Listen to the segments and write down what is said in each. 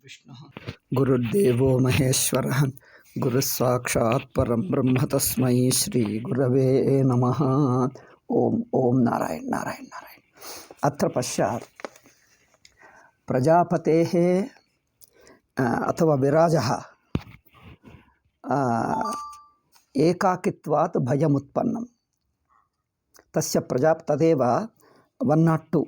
गुरुर्विष्णुः गुरुर्देवो महेश्वरः गुरुस्साक्षात् परं ब्रह्म तस्मै श्रीगुरवे नमः। ओम ओम नारायण नारायण नारायण। अत्र पश्चात् प्रजापतेः अथवा विराजः एकाकित्वात् भयमुत्पन्नं तस्य तदेव 102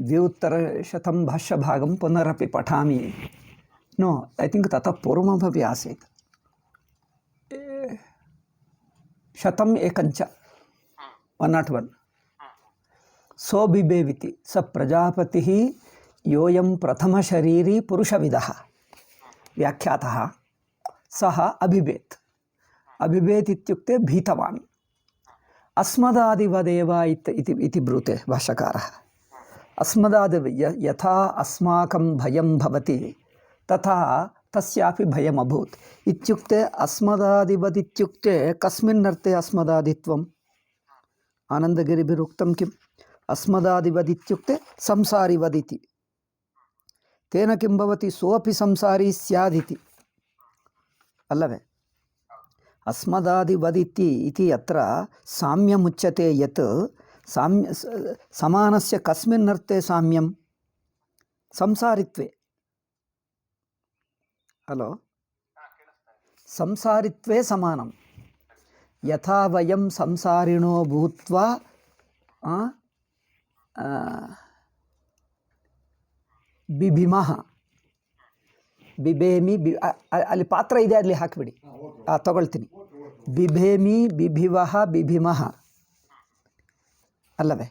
द्व्युत्तरशतं भाष्यभागं पुनरपि पठामि। नो ऐ थिङ्क् ततः पूर्वमपि आसीत्। 101 101 सोऽबिभेविति स प्रजापतिः योऽयं प्रथमशरीरी पुरुषविदः व्याख्यातः सः अबिभेत्। अबिभेत् इत्युक्ते भीतवान्। अस्मदादिवदेव इति ब्रूते भाष्यकारः। अस्मदादिव यथा अस्माकं भयं भवति तथा तस्यापि भयम् अभूत् इत्युक्ते अस्मदादिवद् इत्युक्ते कस्मिन् अर्थे अस्मदादित्वम्? आनन्दगिरिभिरुक्तं किम्? अस्मदादिवद् इत्युक्ते संसारिवद् इति। तेन किं भवति? सोऽपि संसारी स्यादिति अल्लवे? अस्मदादिवद् इति अत्र साम्यमुच्यते यत् समानस्य कस्मिन् अर्थे साम्यं? संसारित्वे। हलो, संसारित्वे समानं। यथा वयं संसारिणो भूत्वा बिभिमः बिभेमि ಅಲ್ಲಿ ಪಾತ್ರ ಇದೆ ಅಲ್ಲಿ ಹಾಕಿಬಿಡಿ ತಗೊಳ್ತೀನಿ ಬಿಭೇಮಿ ಬಿಭಿವಹ ಬಿಭಿಮಃ ಅಲ್ಲವೇ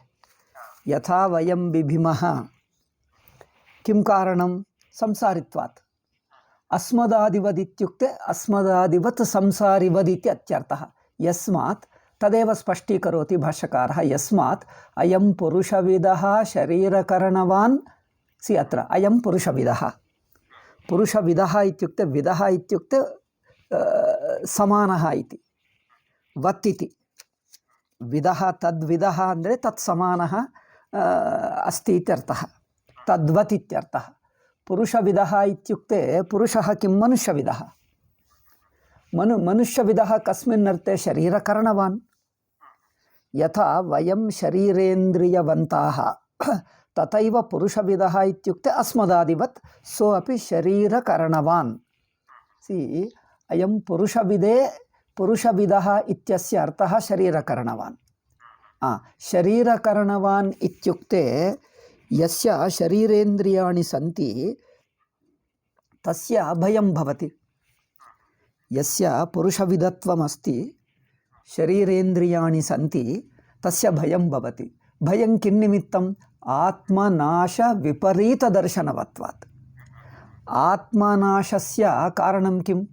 ಯಥಾ ವಯಂ ಬಿಭಿಮಃ किं कारणं संसारित्वात् अस्मदादिवद् इत्युक्ते अस्मदादिवत् संसारिवद् इति अत्यर्थः यस्मात् तदेव स्पष्टीकरोति भाष्यकारः यस्मात् अयं पुरुषविदः शरीरकरणवान् सि अत्र अयं पुरुषविदः पुरुषविदः इत्युक्ते विदः इत्युक्ते समानः इति वत् इति विदः तद्विदः ಅಂದರೆ तत्समानः अस्ति इत्यर्थः तद्वत् इत्यर्थः पुरुषविदः इत्युक्ते पुरुषः किं मनुष्यविदः मनुष्यविदः कस्मिन् अर्थे शरीरकरणवान् यथा वयं शरीरेन्द्रियवन्ताः तथैव पुरुषविदः इत्युक्ते अस्मदादिवत् सो अपि शरीरकरणवान् सी अयं पुरुषविदः इत्यस्य अर्थः शरीरकरणवान् शरीरकरणवान् इत्युक्ते यस्य शरीरेन्द्रियाणि सन्ति तस्य भयं भवति यस्य पुरुषविदत्वमस्ति शरीरेन्द्रियाणि सन्ति तस्य भयं भवति भयं किं निमित्तम् आत्मनाशविपरीतदर्शनवत्वात् आत्मनाशस्य कारणं किम्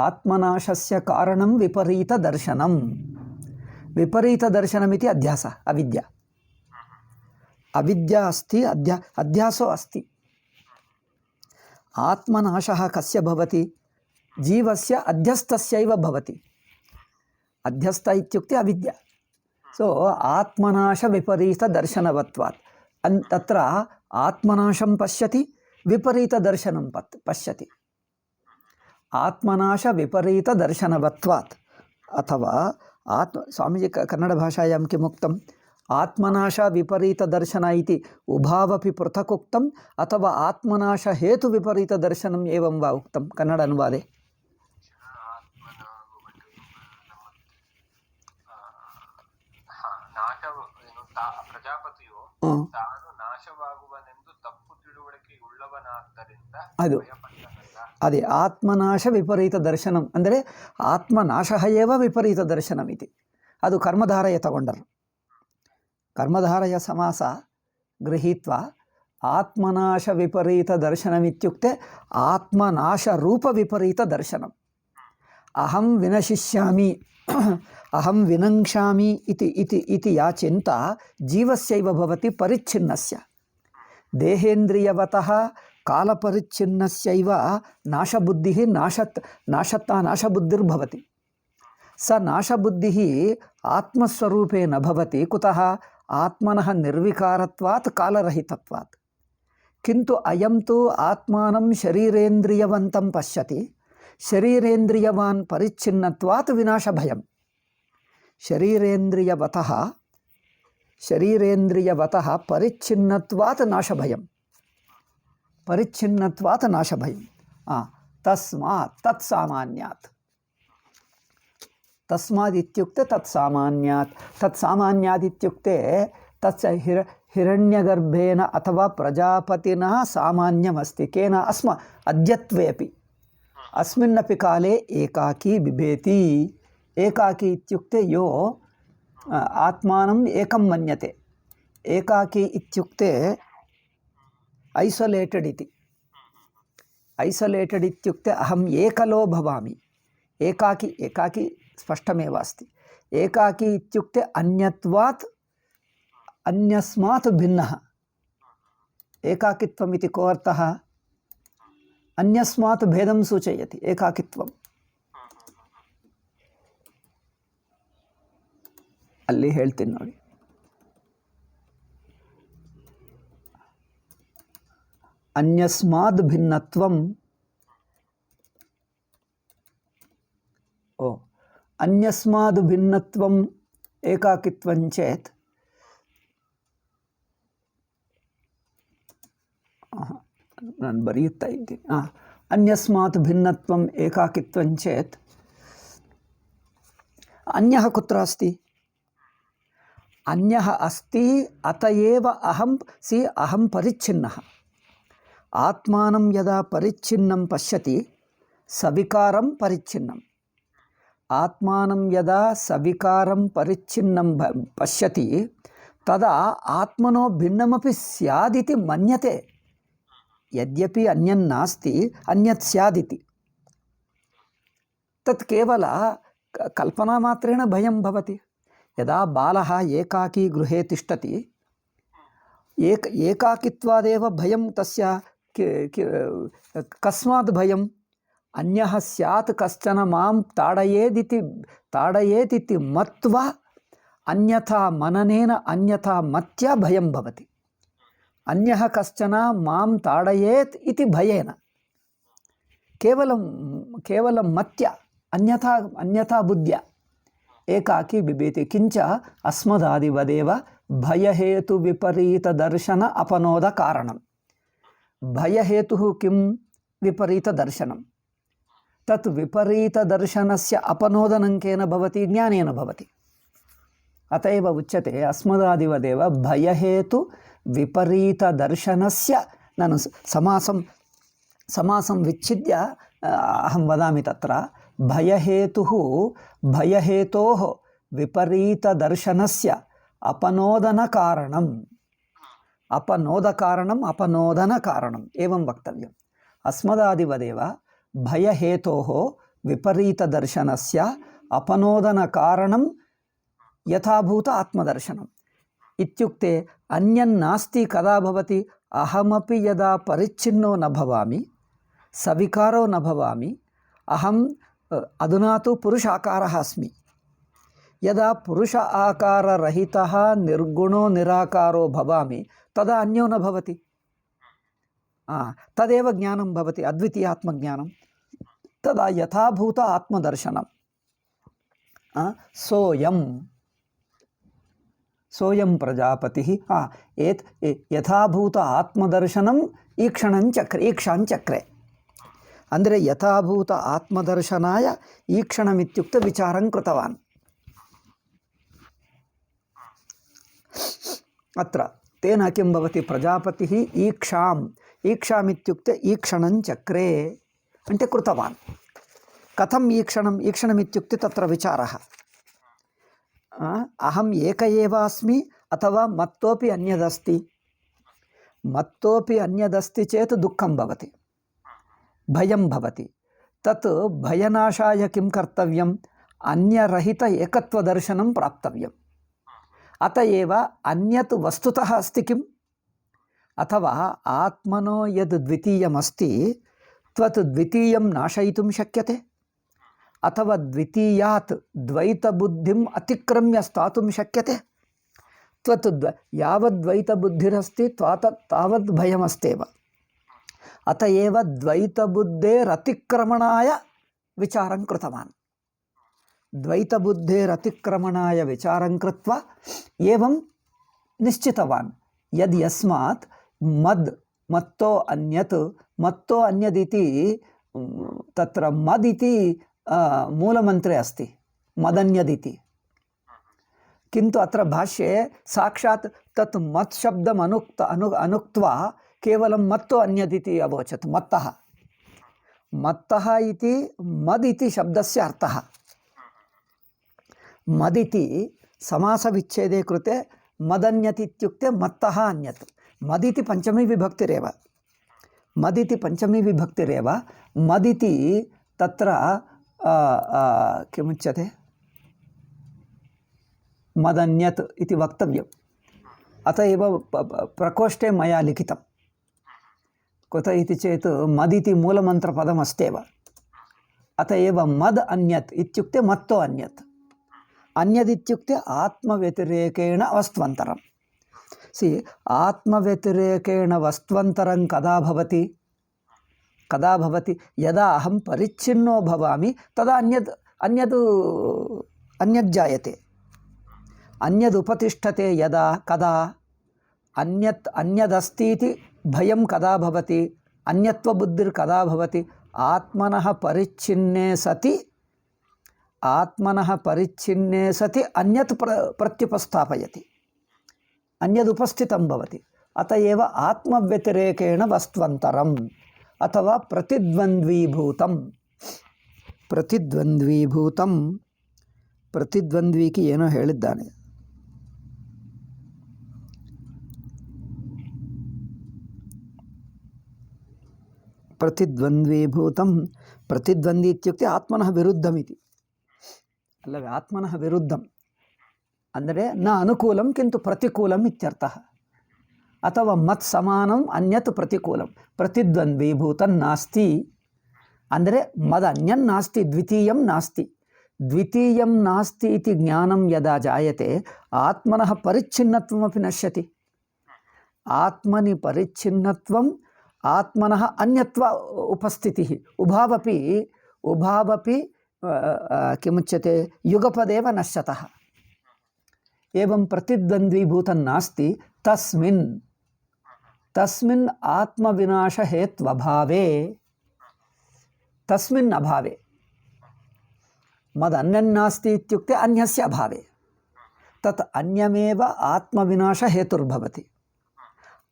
आत्मनाशस्य कारणं विपरीतदर्शनं विपरीतदर्शनमिति अध्यासः अविद्या अविद्या अस्ति अध्यासो अस्ति आत्मनाशः कस्य भवति जीवस्य अध्यस्तस्यैव भवति अध्यस्त इत्युक्ते अविद्या सो आत्मनाशविपरीतदर्शनवत्वात् तत्र आत्मनाशं पश्यति विपरीतदर्शनं पश्यति आत्मनाशविपरीतदर्शनवत्वात् अथवा स्वामीजी कन्नडभाषायां किमुक्तम् आत्मनाशविपरीतदर्शन इति उभावपि पृथक् उक्तम् अथवा आत्मनाशहेतुविपरीतदर्शनम् एवं वा उक्तं कन्नड अनुवादे ಅದು ಅದೇ ಆತ್ಮನಾಶ ವಿಪರೀತ ದರ್ಶನಂ ಅಂದರೆ ಆತ್ಮನಾಶಃ ಏವ ವಿಪರೀತ ದರ್ಶನಮಿತಿ ಅದು ಕರ್ಮಧಾರಯ ತಗೊಂಡರು कर्मधारय समास गृहीत्वा आत्मनाश विपरीत दर्शनमित्युक्ते आत्मनाश रूप विपरीत दर्शनम् अहं विनशिष्यामि अहं विनङ्क्षामि इति या चिन्ता जीवस्यैव भवति परिच्छिन्नस्य देहेन्द्रियवतः कालपरिच्छिन्नस्यैव नाशबुद्धिः नाशबुद्धिर्भवति स नाशबुद्धिः आत्मस्वरूपे न भवति कुतः आत्मनः निर्विकारत्वात् कालरहितत्वात्। किन्तु अयं तु आत्मानं शरीरेन्द्रियवन्तं पश्यति, शरीरेन्द्रियवान् परिच्छिन्नत्वात् विनाशभयं। शरीरेन्द्रियवतः परिच्छिन्नत्वात् नाशभयं, परिच्छिन्नत्वात् नाशभयं। तस्मात् तत्सामान्यात्, तस्मात् इत्युक्ते तत्सामान्यात्, तत्सामान्यात् इत्युक्ते तत् हिरण्यगर्भेण अथवा प्रजापतिना सामान्यमस्ति। केन? अद्यत्वेपि अस्मिन्नपि काले एकाकी बिभेति। एकाकी इत्युक्ते यो आत्मानम् एकं मन्यते। एकाकी इत्युक्ते ऐसोलेटेड् इति। ऐसोलेटेड् इत्युक्ते अहम् एकलो भवामि। एकाकी, एकाकी स्पष्टमेव अस्ति। एकाकी इत्युक्ते अन्यत्वात्, अन्यस्मात् भिन्नः। एकाकित्वम् इति को अर्थः? अन्यस्मात् भेदं सूचयति एकाकित्वम्। ಅಲ್ಲಿ ಹೇಳ್ತೀನಿ ನೋಡಿ. अन्यस्माद् भिन्नत्वं, अन्यस्माद् भिन्नत्वम् एकाकित्वं चेत् ನಾನು ಬರೆಯುತ್ತಾ ಇದ್ದೀನಿ. अन्यस्मात् भिन्नत्वम् एकाकित्वं चेत् अन्यः कुत्र अस्ति? अन्यः अस्ति, अत एव अहं परिच्छिन्नः। आत्मानं यदा परिच्छिन्नं पश्यति सविकारं परिच्छिन्नं। आत्मानं यदा सविकारं परिच्छिन्नं पश्यति तदा आत्मनो भिन्नमपि स्यादिति मन्यते। यद्यपि अन्यन्नास्ति, अन्यत् स्यादिति। तत् केवल कल्पनामात्रेण भयं भवति। यदा बालः एकाकी गृहे तिष्ठति, एकाकित्वादेव भयं तस्य। कस्मात् भयम्? अन्यः स्यात्, कश्चन मां ताडयेदिति मत्वा अन्यथा मननेन, अन्यथा मत्या भयं भवति। अन्यः कश्चन मां ताडयेत् इति भयेन, केवलं मत्या, अन्यथा बुद्ध्या एकाकी बिभेति। किंच अस्मदादिवदेव भयहेतु विपरीत दर्शन अपनोद कारणम्। भयहेतुः किं? विपरीत दर्शनं। तत् विपरीत दर्शनस्य अपनोदनं केन भवति? ज्ञानेन भवति। अत एव उच्यते अस्मदादिवदेव भयहेतु विपरीत दर्शनस्य। ನಾನು समासं विच्छिद्य अहं वदामि तत्र भयहेतोः विपरीतदर्शनस्य अपनोदनकारणम्, अपनोदनकारणम् एवं वक्तव्यम्। अस्मदादिवदेव भयहेतोः विपरीतदर्शनस्य अपनोदनकारणं यथाभूत आत्मदर्शनम् इत्युक्ते अन्यन्नास्ति कदा भवति? अहमपि यदा परिच्छिन्नो न भवामि, सविकारो न भवामि, अहम् अधुना तु पुरुष आकारः अस्मि। यदा पुरुष आकाररहितः निर्गुणो निराकारो भवामि तदा अन्यो न भवति। तदेव ज्ञानं भवति, अद्वितीय आत्मज्ञानं। तदा यथाभूत आत्मदर्शनं। सोऽयं प्रजापतिः यथाभूत आत्मदर्शनम् ईक्षाञ्चक्रे। ಅಂದರೆ ಯಥಾಭೂತ ಆತ್ಮದರ್ಶನಾಯ ಈಕ್ಷಣಮಿತ್ಯುಕ್ತ ವಿಚಾರಂ ಕೃತವಾನ್. ಅತ್ರ ತೇನ ಕಿಂ ಭವತಿ? ಪ್ರಜಾಪತಿಃ ಈಕ್ಷಾಮಿತ್ಯುಕ್ತೆ ಈಕ್ಷಣಂಚಕ್ರೆ అంటే ಕೃತವಾನ್. ಕಥಂ ಈಕ್ಷಣಮಿತ್ಯುಕ್ತೆ ತತ್ರ ವಿಚಾರಃ ಅಹಂ ಏಕ ಏವ ಅಸ್ಮಿ ಅಥವಾ ಮತ್ತೋಪಿ ಅನ್ಯದಸ್ತಿ. ಮತ್ತೋಪಿ ಅನ್ಯದಸ್ತಿ ಚೇತ್ ದುಃಖಂ ಭವತಿ, भयं भवति। तत् भयनाशाय किं कर्तव्यम्? अन्यरहित एकत्वदर्शनं प्राप्तव्यम्। अत एव अन्यत् वस्तुतः अस्ति किम्? अथवा आत्मनो यद् द्वितीयमस्ति तत् द्वितीयं नाशयितुं शक्यते, अथवा द्वितीयात् द्वैतबुद्धिम् अतिक्रम्य स्थातुं शक्यते। त्वत् यावद्द्वैतबुद्धिरस्ति तावद् भयमस्त्येव। अत एव द्वैतबुद्धेरतिक्रमणाय विचारं कृतवान्। द्वैतबुद्धेरतिक्रमणाय विचारं कृत्वा एवं निश्चितवान् यद् यस्मात् मत्तो अन्यदिति तत्र मदिति मूलमन्त्रे अस्ति, मदन्यदिति। किन्तु अत्र भाष्ये साक्षात् तत् मत् शब्दम् अनुक्त्वा केवलं मत्तो अन्यदिति अवोचत्। मत्तः इति मदिति शब्दस्य अर्थः। मदिति समासविच्छेदे कृते मदन्यत् इत्युक्ते मत्तः अन्यत्। मदिति पंचमी विभक्तिरेव। मदिति तत्र किमुच्यते, मदन्यत् इति वक्तव्यम्। अत एव प्रकोष्ठे मया लिखितं। कुत इति चेत् मदिति मूलमन्त्रपदमस्त्येव। अत एव मद् अन्यत् इत्युक्ते मत्तो अन्यत्। अन्यदित्युक्ते आत्मव्यतिरेकेण वस्त्वन्तरं। आत्मव्यतिरेकेण वस्त्वन्तरं कदा भवति? यदा अहं परिच्छिन्नो भवामि तदा अन्यद् जायते, अन्यदुपतिष्ठते। यदा कदा अन्यदस्तीति भयं कदा भवति? अन्यत्वबुद्धिर्कदा भवति? आत्मनः परिच्छिन्ने सति अन्यत् प्रत्युपस्थापयति, अन्यदुपस्थितं भवति। अत एव आत्मव्यतिरेकेण वस्त्वन्तरम् अथवा ಪ್ರತಿದ್ವಂದ್ವಿಗೆ ಏನೋ ಹೇಳಿದ್ದಾನೆ. ಪ್ರತಿದ್ವಂದ್ವಿ ಇತ್ಯುಕ್ತೆ ಆತ್ಮನಃ ವಿರುದ್ಧಮಿತಿ. ಅಲ್ಲವೇ? ಆತ್ಮನಃ ವಿರುದ್ಧಂ ಅಂದರೆ ನ ಅನುಕೂಲಂ ಕಿಂತು ಪ್ರತಿಕೂಲಂ ಇತ್ಯರ್ಥಃ. ಅಥವಾ ಮತ್ ಸಮಾನಂ ಅನ್ಯತ್ ಪ್ರತಿಕೂಲಂ. ಪ್ರತಿದ್ವಂದ್ವೀಭೂತಂ ನಾಸ್ತಿ ಅಂದರೆ ಮದ ಅನ್ಯನ್ ನಾಸ್ತಿ, ದ್ವಿತೀಯಂ ನಾಸ್ತಿ. ದ್ವಿತೀಯಂ ನಾಸ್ತಿ ಇತಿ ಜ್ಞಾನಂ ಯದಾ ಜಾಯತೆ ಆತ್ಮನಃ ಪರಿಚ್ಛಿನ್ನತ್ವಮಪಿ ನಶ್ಯತಿ. ಆತ್ಮನಿ ಪರಿಚ್ಛಿನ್ನತ್ವಂ ಆತ್ಮನಃ ಅನ್ಯತ್ವ ಉಪಸ್ಥಿತಿಃ ಉಭಾವಪಿ ಕಿಮುಚ್ಯತೆ ಯುಗಪದೇವ ನಶ್ಯತಃ. ಏವಂ ಪ್ರತಿದ್ವಂದ್ವೀಭೂತಂ ನಾಸ್ತಿ ತಸ್ಮಿನ್ ಆತ್ಮವಿನಾಶ ಹೇತ್ವಭಾವೇ. ತಸ್ಮಿನ್ ಅಭಾವೆ ಮದ ಅನ್ಯನ್ನಾಸ್ತಿ ಇತ್ಯುಕ್ತೆ ಅನ್ಯಸ್ಯ ಅಭಾವೆ. ತತ್ ಅನ್ಯಮೇವ ಆತ್ಮವಿನಾಶ ಹೇತುರ್ಭವತಿ.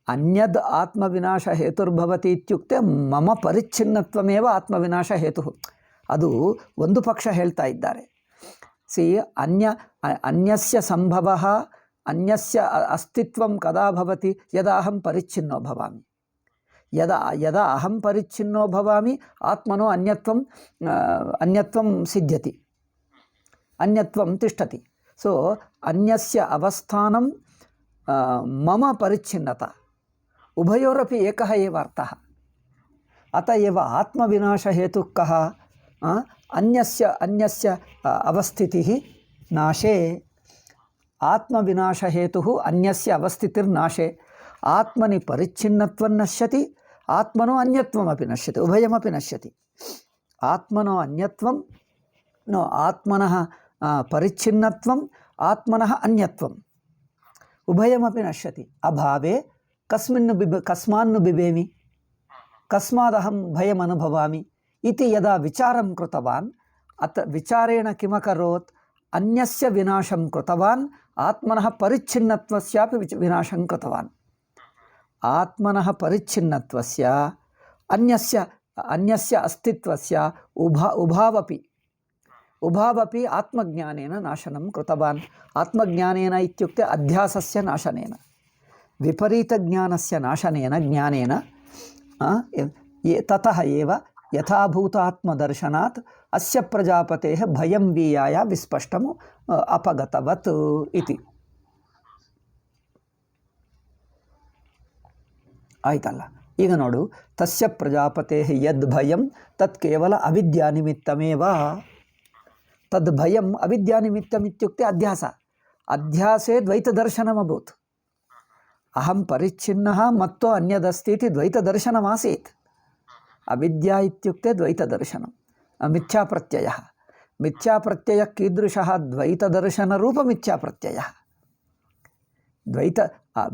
ಅನ್ಯದ್ ಆತ್ಮವಿನಾಶ ಹೇತುರ್ಭವತಿ ಇತ್ಯುಕ್ತೆ ಮಮ ಪರಿಚ್ಛಿನ್ನತ್ವಮೇವ ಆತ್ಮವಿನಾಶ ಹೇತು. ಅದು ಒಂದು ಪಕ್ಷ ಹೇಳ್ತಾ ಇದ್ದಾರೆ. ಅನ್ಯಸ್ಯ ಸಂಭವಃ ಅನ್ಯಸ್ಯ ಅಸ್ತಿತ್ವಂ ಕದಾ ಭವತಿ? ಯದಾ ಅಹಂ ಪರಿಚ್ಛಿನ್ನೋ ಭವಾಮಿ. ಯದಾ ಅಹಂ ಪರಿಚ್ಛಿನ್ನೋ ಭವಾಮಿ ಆತ್ಮನೋ ಅನ್ಯತ್ವಂ ಸಿದ್ಧ್ಯತಿ, ಅನ್ಯತ್ವಂ ತಿಷ್ಠತಿ. ಸೊ ಅನ್ಯಸ್ಯ ಅವಸ್ಥಾನಂ ಮಮ ಪರಿಚ್ಛಿನ್ನತಾ ಉಭಯೋರಪಿ ಏಕಃ ಏವ ಅರ್ಥಃ. ಅತ ಏವ ಆತ್ಮವಿನಾಶ ಹೇತುಃ ಕಃ? ಅನ್ಯಸ್ಯ ಅವಸ್ಥಿತಿಃ ನಾಶೇ. ಆತ್ಮವಿನಾಶ ಹೇತುಃ ಅನ್ಯಸ್ಯ ಅವಸ್ಥಿತಿರ್ನಾಶೇ. ಆತ್ಮನಿ ಪರಿಚ್ಛಿನ್ನತ್ವಂ ನಶ್ಯತಿ, ಆತ್ಮನೋ ಅನ್ಯತ್ವಮಪಿ ನಶ್ಯತಿ, ಉಭಯಮಪಿ ನಶ್ಯತಿ. ಆತ್ಮನೋ ಅನ್ಯತ್ವಂ ಆತ್ಮನಃ ಪರಿಚ್ಛಿನ್ನತ್ವಂ ಆತ್ಮನಃ ಅನ್ಯತ್ವಂ ಉಭಯಮಪಿ ನಶ್ಯತಿ. ಅಭಾವೇ ಕಸ್ಮಾನ್ನು ಬಿಬೇಮಿ, ಕಸ್ಮಾದಹಂ ಭಯಮನುಭವಾಮಿ ಇತಿ ಯದಾ ವಿಚಾರಂ ಕೃತವಾನ್ ವಿಚಾರೇಣ ಕಿಮಕರೋತ್? ಅನ್ಯಸ್ಯ ವಿನಾಶಂ ಕೃತವಾನ್, ಆತ್ಮನಃ ಪರಿಚ್ಛಿನ್ನತ್ವಸ್ಯಾಪಿ ವಿನಾಶಂ ಕೃತವಾನ್. ಆತ್ಮನಃ ಪರಿಚ್ಛಿನ್ನತ್ವಸ್ಯ ಅನ್ಯಸ್ಯ ಅಸ್ತಿತ್ವಸ್ಯ ಉಭಾವಪಿ ಆತ್ಮಜ್ಞಾನೇನ ನಾಶನಂ ಕೃತವಾನ್. ಆತ್ಮಜ್ಞಾನೇನ ಇತ್ಯುಕ್ತೆ ಅಧ್ಯಾಸಸ್ಯ ನಾಶನೇನ, ವಿಪರೀತಜ್ಞಾನಸ್ಯ ನಾಶನೇನ ಜ್ಞಾನೇನ ತತಃ ಏವ ಯಥಾಭೂತಾತ್ಮದರ್ಶನಾತ್ ಅಸ್ಯ ಪ್ರಜಾಪತೇಃ ಭಯಂ ವೀಯಾಯ ವಿಸ್ಪಷ್ಟಂ ಅಪಗತವತ್ ಇತಿ. ಆಯ್ತಲ್ಲ? ಈಗ ನೋಡು, ತಸ್ಯ ಪ್ರಜಾಪತೇಃ ಯದ್ ಭಯಂ ತತ್ ಕೇವಲ ಅವಿದ್ಯಾನಿಮಿತ್ತಮೇವ. ತದ್ ಭಯಂ ಅವಿದ್ಯಾನಿಮಿತ್ತಂ ಇತ್ಯುಕ್ತೆ ಅಧ್ಯಾಸ. ಅಧ್ಯಾಸೇ ದ್ವೈತದರ್ಶನಮಭೂತ್. ಅಹಂ ಪರಿಚ್ಛಿನ್ನಃ ಮತ್ತೋ ಅನ್ಯದಸ್ತೀತಿ ದ್ವೈತದರ್ಶನಮಾಸೀತ್. ಅವಿದ್ಯಾ ಇತ್ಯುಕ್ತೆ ದ್ವೈತದರ್ಶನಂ. ಮಿಥ್ಯಾಪ್ರತ್ಯಯಃ. ಮಿಥ್ಯಾಪ್ರತ್ಯಯ ಕೀದೃಶಃ ದ್ವೈತದರ್ಶನರೂಪಮಿಥ್ಯಾಪ್ರತ್ಯಯಃ.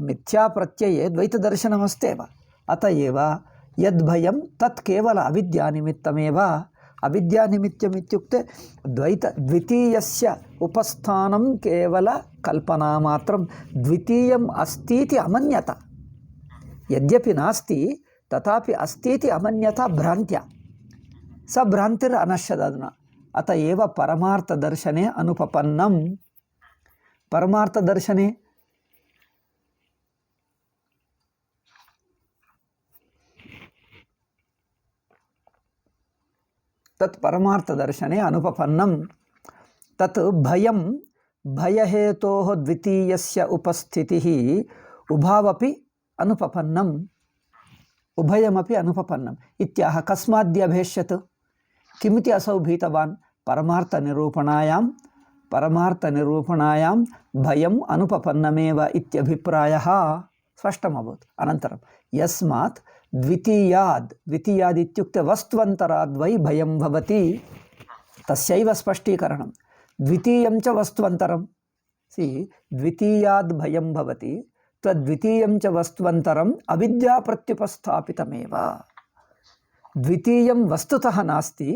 ಮಿಥ್ಯಾಪ್ರತ್ಯಯೇ ದ್ವೈತದರ್ಶನಮಸ್ತೇವ. ಅತ ಏವ ಯದ್ಭಯಂ ತತ್ ಕೇವಲ ಅವಿದ್ಯಾನಿಮಿತ್ತಮೇವ. ಅವಿದ್ಯಾನಿಮಿತ್ತಮಿತ್ಯುಕ್ತೆ ದ್ವಿತೀಯಸ್ಯ ಉಪಸ್ಥಾನಂ ಕೇವಲ ಕಲ್ಪನಾ ಮಾತ್ರಂ. ದ್ವಿತೀಯಂ ಅಸ್ತೀತಿ ಅಮನ್ಯತ. ಯದ್ಯಪಿ ನಾಸ್ತಿ ತಥಾಪಿ ಅಸ್ತೀತಿ ಅಮನ್ಯತ ಭ್ರಾಂತ್ಯ. ಸ ಭ್ರಾಂತಿರ್ ಅನಶ್ಯದನ. ಅತ ಏವ ಪರಮಾರ್ಥದರ್ಶನೆ ಅನುಪಪನ್ನಂ. ಪರಮಾರ್ಥದರ್ಶನೆ ತತ್ ಪರಮಾರ್ಥದರ್ಶನೆ ಅನುಪಪನ್ನಂ. ತತ್ ಭಯಂ ಭಯಹೇತೋಃ ದ್ವಿತೀಯಸ್ಯ ಉಪಸ್ಥಿತಿಃ ಉಭಾವಪಿ ಅನುಪಪನ್ನಂ. ಉಭಯಮಪಿ ಅನುಪಪನ್ನಂ ಇತ್ಯಾಹ. ಕಸ್ಮಾದ್ಯಭೇಷ್ಯತ್ ಕಿಮಿತಿ ಅಸೌ ಭೀತವಾನ್. ಪರಮಾರ್ಥನಿರೂಪಣಾಯಾಂ ಭಯಂ ಅನುಪಪನ್ನಮೇವ ಇತ್ಯಭಿಪ್ರಾಯಃ ಸ್ಪಷ್ಟಮಭೂತ್. ಅನಂತರಂ ಯಸ್ಮಾತ್ ದ್ವಿತೀಯಾದ್ ಇತ್ಯುಕ್ತೆ ವಸ್ತ್ವಂತರಾದ್ವೈ ಭಯಂ ಭವತಿ. ತಸ್ಯೈವ ಸ್ಪಷ್ಟೀಕರಣಂ. ದ್ವಿತೀಯಂ ಚ ವಸ್ತ್ವಂತರಂ. ದ್ವಿತೀಯಾದ್ ಭಯಂ ಭವತಿ. ತದ್ವಿತೀಯಂ ಚ ವಸ್ತ್ವಂತರಂ ಅವಿದ್ಯಾ ಪ್ರತ್ಯುಪಸ್ಥಾಪಿತಮೇವ. ದ್ವಿತೀಯಂ ವಸ್ತುತಃ ನಾಸ್ತಿ.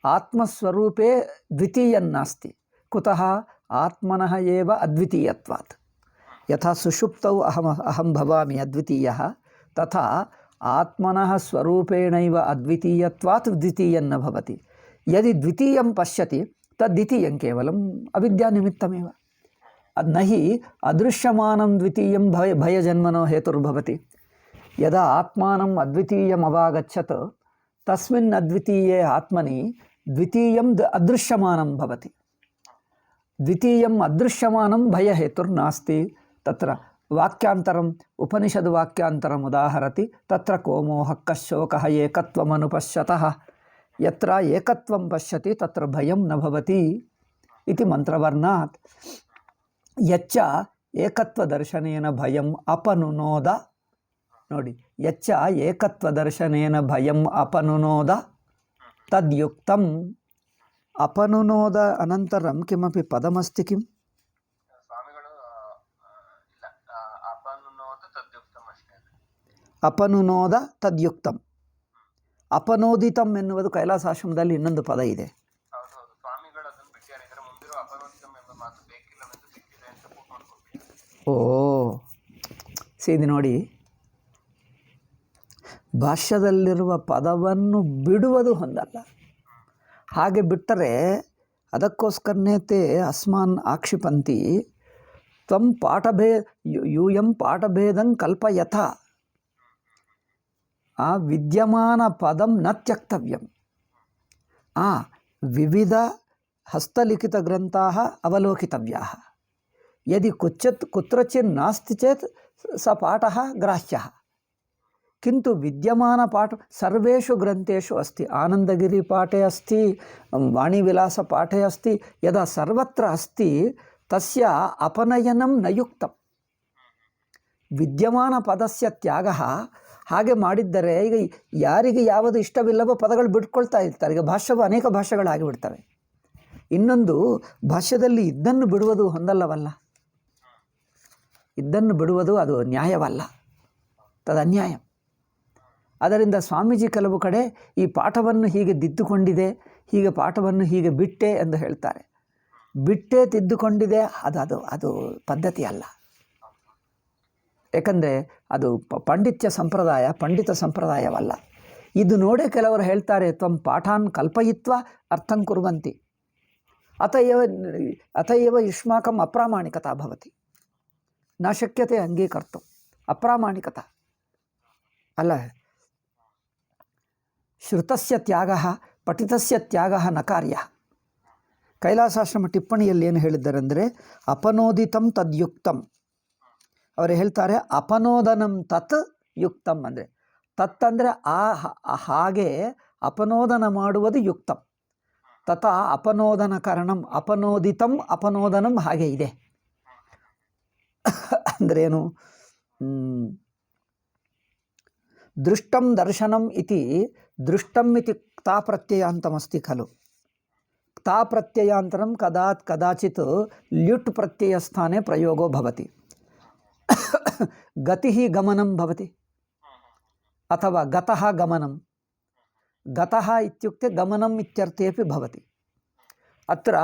ಆತ್ಮಸ್ವರೂಪೇ ದ್ವಿತೀಯಂ ನಾಸ್ತಿ. ಕುತಃ ಆತ್ಮನಃ ಏವ ಅದ್ವಿತೀಯತ್ವಾತ್. ಯಥಾ ಸುಷುಪ್ತೌ ಅಹಂ ಭವಾಮಿ ಅದ್ವಿತೀಯಃ ತಥಾ ಆತ್ಮನಃ ಸ್ವರೂಪೇಣೈವ ಅದ್ವಿತೀಯತ್ವಾತ್ ದ್ವಿತೀಯಂ ನ ಭವತಿ. ಯದಿ ದ್ವಿತೀಯಂ ಪಶ್ಯತಿ ತದ್ವಿತೀಯಂ ಕೇವಲಂ ಅವಿದ್ಯಾನಿಮಿತ್ತಮೇವ. ನ ಹಿ ಅದೃಶ್ಯಮಾನಂ ದ್ವಿತೀಯಂ ಭಯಜನ್ಮನೋ ಹೇತುರ್ಭವತಿ. ಯದಾ ಆತ್ಮಾನಂ ಅದ್ವಿತೀಯಂ ಅವಾಗಚ್ಚತ್ ತಸ್ಮಿನ್ ಅದ್ವಿತೀಯೇ ಆತ್ಮನಿ ದ್ವಿತೀಯಂ ಅದೃಶ್ಯಮಾನಂ ಭವತಿ. ದ್ವಿತೀಯಂ ಅದೃಶ್ಯಮಾನಂ ಭಯಹೇತುರ್ನಾಸ್ತಿ. ತತ್ರ ವಾಕ್ಯಾಂತರಂ ಉಪನಿಷದ್ ವಾಕ್ಯಾಂತರಂ ಉದಾಹರತಿ. ತತ್ರ ಕೋ ಮೋಹಃ ಕಶ್ಶೋಕಃ ಏಕತ್ವಮನುಪಶ್ಯತಃ. ಯತ್ರ ಏಕತ್ವಂ ಪಶ್ಯತಿ ತತ್ರ ಭಯಂ ನ ಭವತಿ ಇತಿ ಮಂತ್ರವರ್ಣಾತ್. ಯಚ್ಚ ಏಕತ್ವದರ್ಶನೇನ ಭಯಂ ಅಪನುನೋದ. ನೋಡಿ, ಯಚ್ಚ ಏಕತ್ವದರ್ಶನೇನ ಭಯಂ ಅಪನುನೋದ ತದ್ಯುಕ್ತಂ. ಅಪನುನೋದ ಅನಂತರಂ ಕಿಮಪಿ ಪದಮಸ್ತಿ ಕಿಂ? ಅಪನುನೋದ ತದ್ಯುಕ್ತಂ. ಅಪನೋದಿತಂ ಎನ್ನುವುದು ಕೈಲಾಸಾಶ್ರಮದಲ್ಲಿ ಇನ್ನೊಂದು ಪದ ಇದೆ. ಓ ಇದು ನೋಡಿ, ಭಾಷ್ಯದಲ್ಲಿರುವ ಪದವನ್ನು ಬಿಡುವುದು ಹೊಂದಲ್ಲ. ಹಾಗೆ ಬಿಟ್ಟರೆ ಅದಕ್ಕೋಸ್ಕರನೇ ತೇ ಅಸ್ಮಾನ್ ಆಕ್ಷಿಪಂತಿ ತ್ವಂ ಯೂಯಂ ಪಾಠಭೇದಂ ಕಲ್ಪಯಥ. ವಿದ್ಯಮಾನ ಪದಂ ನ ತ್ಯಕ್ತವ್ಯಂ. ವಿವಿಧ ಹಸ್ತಲಿಖಿತ ಗ್ರಂಥಾಃ ಅವಲೋಕಿತವ್ಯಾಃ. ಯದಿ ಕುತ್ರಚಿತ್ ನಾಸ್ತಿ ಚೇತ್ ಸ ಪಾಠಃ ಗ್ರಾಹ್ಯಃ. किंतु विद्यमान पाठ सर्वेषु ग्रंथेषु अस्ति. आनंदगिरी पाठे अस्ति, वाणीविलास पाठे अस्ति. यदा सर्वत्र अस्ति तस्य अपनयनं न युक्तं. ವಿದ್ಯಮಾನ ಪದಸ್ಯ ತ್ಯಾಗ. ಹಾಗೆ ಮಾಡಿದ್ದರೆ ಈಗ ಯಾರಿಗೆ ಯಾವುದು ಇಷ್ಟವಿಲ್ಲವೋ ಪದಗಳು ಬಿಟ್ಕೊಳ್ತಾ ಇರ್ತಾರೆ. ಈಗ ಭಾಷ್ಯವು ಅನೇಕ ಭಾಷೆಗಳು ಆಗಿಬಿಡ್ತವೆ. ಇನ್ನೊಂದು, ಭಾಷ್ಯದಲ್ಲಿ ಇದ್ದನ್ನು ಬಿಡುವುದು ಹೊಂದಲ್ಲವಲ್ಲ. ಇದ್ದನ್ನು ಬಿಡುವುದು ಅದು ನ್ಯಾಯವಲ್ಲ, ತದನ್ಯಾಯ. ಅದರಿಂದ ಸ್ವಾಮೀಜಿ ಕೆಲವು ಕಡೆ ಈ ಪಾಠವನ್ನು ಹೀಗೆ ತಿದ್ದುಕೊಂಡಿದೆ, ಹೀಗೆ ಪಾಠವನ್ನು ಹೀಗೆ ಬಿಟ್ಟೆ ಎಂದು ಹೇಳ್ತಾರೆ. ಬಿಟ್ಟೆ ತಿದ್ದುಕೊಂಡಿದೆ ಅದು ಪದ್ಧತಿ ಅಲ್ಲ. ಏಕೆಂದರೆ ಅದು ಪಂಡಿತ ಸಂಪ್ರದಾಯವಲ್ಲ. ಇದು ನೋಡೇ ಕೆಲವರು ಹೇಳ್ತಾರೆ, ತ್ವಂ ಪಾಠಾನ್ ಕಲ್ಪಯಿತ್ವ ಅರ್ಥಂ ಕುರ್ವಂತಿ ಅತಯೇವ ಯುಷ್ಮಾಕಂ ಅಪ್ರಾಮಾಣಿಕತಾ ಭವತಿ. ನ ಶಕ್ಯತೆ ಅಂಗೀಕರ್ತು. ಅಪ್ರಾಮಾಣಿಕತಾ ಅಲ್ಲ. ಶ್ರುತಸ್ಯ ತ್ಯಾಗಃ ಪಠಿತಸ್ಯ ತ್ಯಾಗಃ ನ ಕಾರ್ಯಃ. ಕೈಲಾಸಾಶ್ರಮ ಟಿಪ್ಪಣಿಯಲ್ಲಿ ಏನು ಹೇಳಿದ್ದಾರೆಂದರೆ ಅಪನೋದಿತಂ ತದ್ಯುಕ್ತಂ. ಅವರು ಹೇಳ್ತಾರೆ ಅಪನೋದನಂ ತತ್ ಯುಕ್ತಂ. ಅಂದರೆ ತತ್ ಅಂದರೆ ಹಾಗೆ ಅಪನೋದನ ಮಾಡುವುದು ಯುಕ್ತಂ. ತಥಾ ಅಪನೋದನ ಕಾರಣಂ ಅಪನೋದಿತಂ ಅಪನೋದನಂ ಹಾಗೆ ಇದೆ. ಅಂದ್ರೇನು? ದೃಷ್ಟಂ ದರ್ಶನಂ ಇತಿ ದೃಷ್ಟಂ ಇತಿ ಕ್ತಾ ಪ್ರತ್ಯಯಾಂತಮಸ್ತಿ ಖಲು. ಕ್ತಾ ಪ್ರತ್ಯಯಾಂತರಂ ಕದಾಚಿತ್ ಲ್ಯುಟ್ ಪ್ರತ್ಯಯಸ್ಥಾನೆ ಪ್ರಯೋಗೋ ಭವತಿ. ಗತಿ ಗಮನಂ ಭವತಿ ಅಥವಾ ಗತಃ ಗಮನಂ. ಗತಃ ಇತ್ಯುಕ್ತೆ ಗಮನಂ ಇತ್ಯರ್ಥೇಪಿ ಭವತಿ. ಅತ್ರ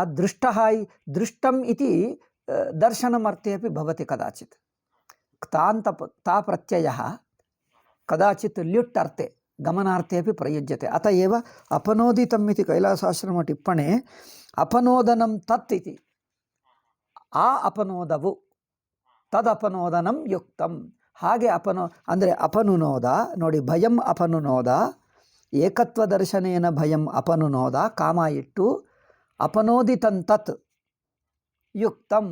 ದೃಷ್ಟಂ ಇತಿ ದರ್ಶನಮರ್ಥೇಪಿ ಭವತಿ ಕದಾಚಿತ್. ಕ್ತಾ ಪ್ರತ್ಯಯಃ ಕದಾಚಿತ್ ಲ್ಯುಟ್ ಅರ್ಥೆ ಗಮನಾರ್ಥೇಪಿ ಪ್ರಯುಜ್ಯತೆ. ಅತ ಏವ ಅಪನೋದಿತಂ ಇತಿ ಕೈಲಾಸಾಶ್ರಮ ಟಿಪ್ಪಣೆ ಅಪನೋದನಂ ತತ್ ಇತಿ. ಆ ಅಪನೋದವು ತದಪನೋದನಂ ಯುಕ್ತಂ. ಹಾಗೆ ಅಂದರೆ ಅಪನುನೋದ ನೋಡಿ. ಭಯಂ ಅಪನುನೋದ ಏಕತ್ವ ದರ್ಶನೇನ ಭಯಂ ಅಪನುನೋದ ಕಾಮ ಇಟ್ಟು ಅಪನೋದಿತಂ ತತ್ ಯುಕ್ತಂ.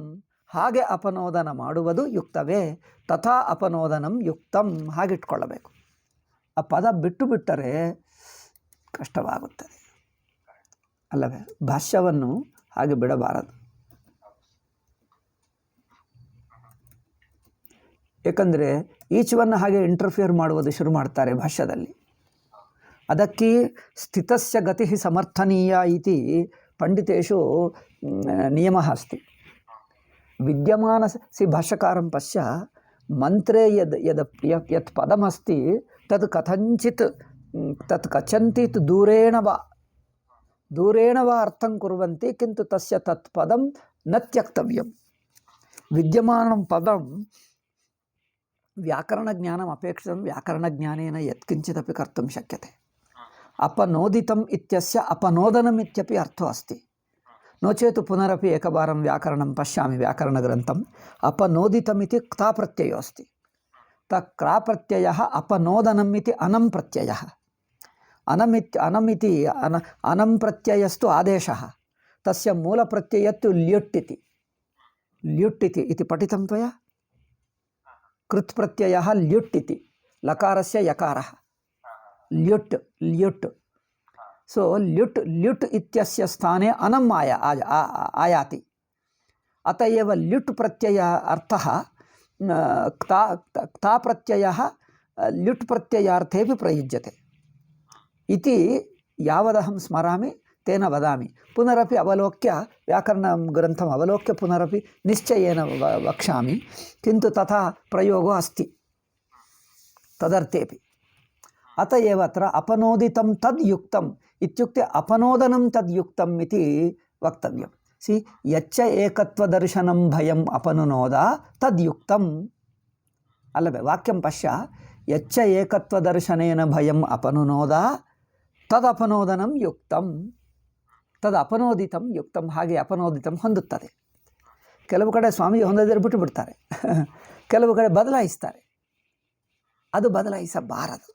ಹಾಗೆ ಅಪನೋದನ ಮಾಡುವುದು ಯುಕ್ತವೇ. ತಥಾ ಅಪನೋದನಂ ಯುಕ್ತಂ. ಹಾಗಿಟ್ಕೊಳ್ಳಬೇಕು. ಆ ಪದ ಬಿಟ್ಟು ಬಿಟ್ಟರೆ ಕಷ್ಟವಾಗುತ್ತದೆ ಅಲ್ಲವೇ? ಭಾಷ್ಯವನ್ನು ಹಾಗೆ ಬಿಡಬಾರದು. ಏಕೆಂದರೆ ಈಚವನ್ನು ಹಾಗೆ ಇಂಟರ್ಫಿಯರ್ ಮಾಡುವುದು ಶುರು ಮಾಡ್ತಾರೆ ಭಾಷ್ಯದಲ್ಲಿ. ಅದಕ್ಕೆ ಸ್ಥಿತಸ್ಯ ಗತಿ ಸಮರ್ಥನೀಯ ಇತಿ ಪಂಡಿತೇಷು ನಿಯಮಃ ಅಸ್ತಿ. ವಿದ್ಯಮಾನ ಭಾಷ್ಯಕಾರಂ ಪಶ್ಯ ಮಂತ್ರೇ ಯತ್ ಪದಮಸ್ತಿ ತತ್ ಕಥಂಚಿತ್ ದೂರೇಣ ವಾ ಅರ್ಥಂ ಕುರ್ವಂತಿ ಕಿಂತು ತಸ್ಯ ತತ್ ಪದಂ ನ ತ್ಯಕ್ತವ್ಯಂ. ವಿದ್ಯಮಾನಂ ಪದಂ ವ್ಯಾಕರಣಜ್ಞಾನಂ ಅಪೇಕ್ಷಿತಂ ವ್ಯಾಕರಣಜ್ಞಾನೇನ ಯತ್ಕಿಂಚಿದಪಿ ಕರ್ತುಂ ಶಕ್ಯತೆ. ಅಪನೋದಿತಂ ಇತ್ಯಸ್ಯ ಅಪನೋದನಂ ಇತ್ಯಪಿ ಅರ್ಥೋ ಅಸ್ತಿ. नो चेत पुनरपि एकवारं व्याकरणं पश्यामि व्याकरणग्रन्थम्. अपनोदितम् इति क्ता प्रत्ययो अस्ति. क्रा प्रत्ययः अपनोदनम् इति अनं प्रत्ययः. अनं प्रत्ययस्तु आदेशः. तस्य मूलप्रत्ययस्तु ल्युट् इति पठितं त्वया. कृत् प्रत्ययः ल्युट् इति. लकारस्य यकारः ल्युट्. सो ल्युट् इत्यस्य स्थाने अनम् आयाति. अत एव ल्युट् प्रत्यय अर्थः क्ता प्रत्ययः ल्युट् प्रत्ययार्थेपि प्रयुज्यते इति यावदहं स्मरामि तेन वदामि. पुनरपि अवलोक्य व्याकरणग्रन्थम् अवलोक्य पुनरपि निश्चयेन वक्ष्यामि. किन्तु तथा प्रयोगो अस्ति तदर्थेपि. अत एव अत्र अपनोदितं तद् युक्तम् इत्युक्ते अपनोदनं तद् युक्तम् इति वक्तव्यं. सी यच्च एकत्वदर्शनं भयम् अपनुनोद तद् युक्तम् अल्लवे. वाक्यं पश्य. यच्च एकत्वदर्शनेन भयम् अपनुनोद तदपनोदनं युक्तं. ತದಪನೋದಿತಂ ಯುಕ್ತಂ. ಹಾಗೆ ಅಪನೋದಿತಂ ಹೊಂದುತ್ತದೆ. ಕೆಲವು ಕಡೆ ಸ್ವಾಮಿ ಹೊಂದದಿರು ಬಿಟ್ಟು ಬಿಡ್ತಾರೆ, ಕೆಲವು ಕಡೆ ಬದಲಾಯಿಸ್ತಾರೆ. ಅದು ಬದಲಾಯಿಸಬಾರದು.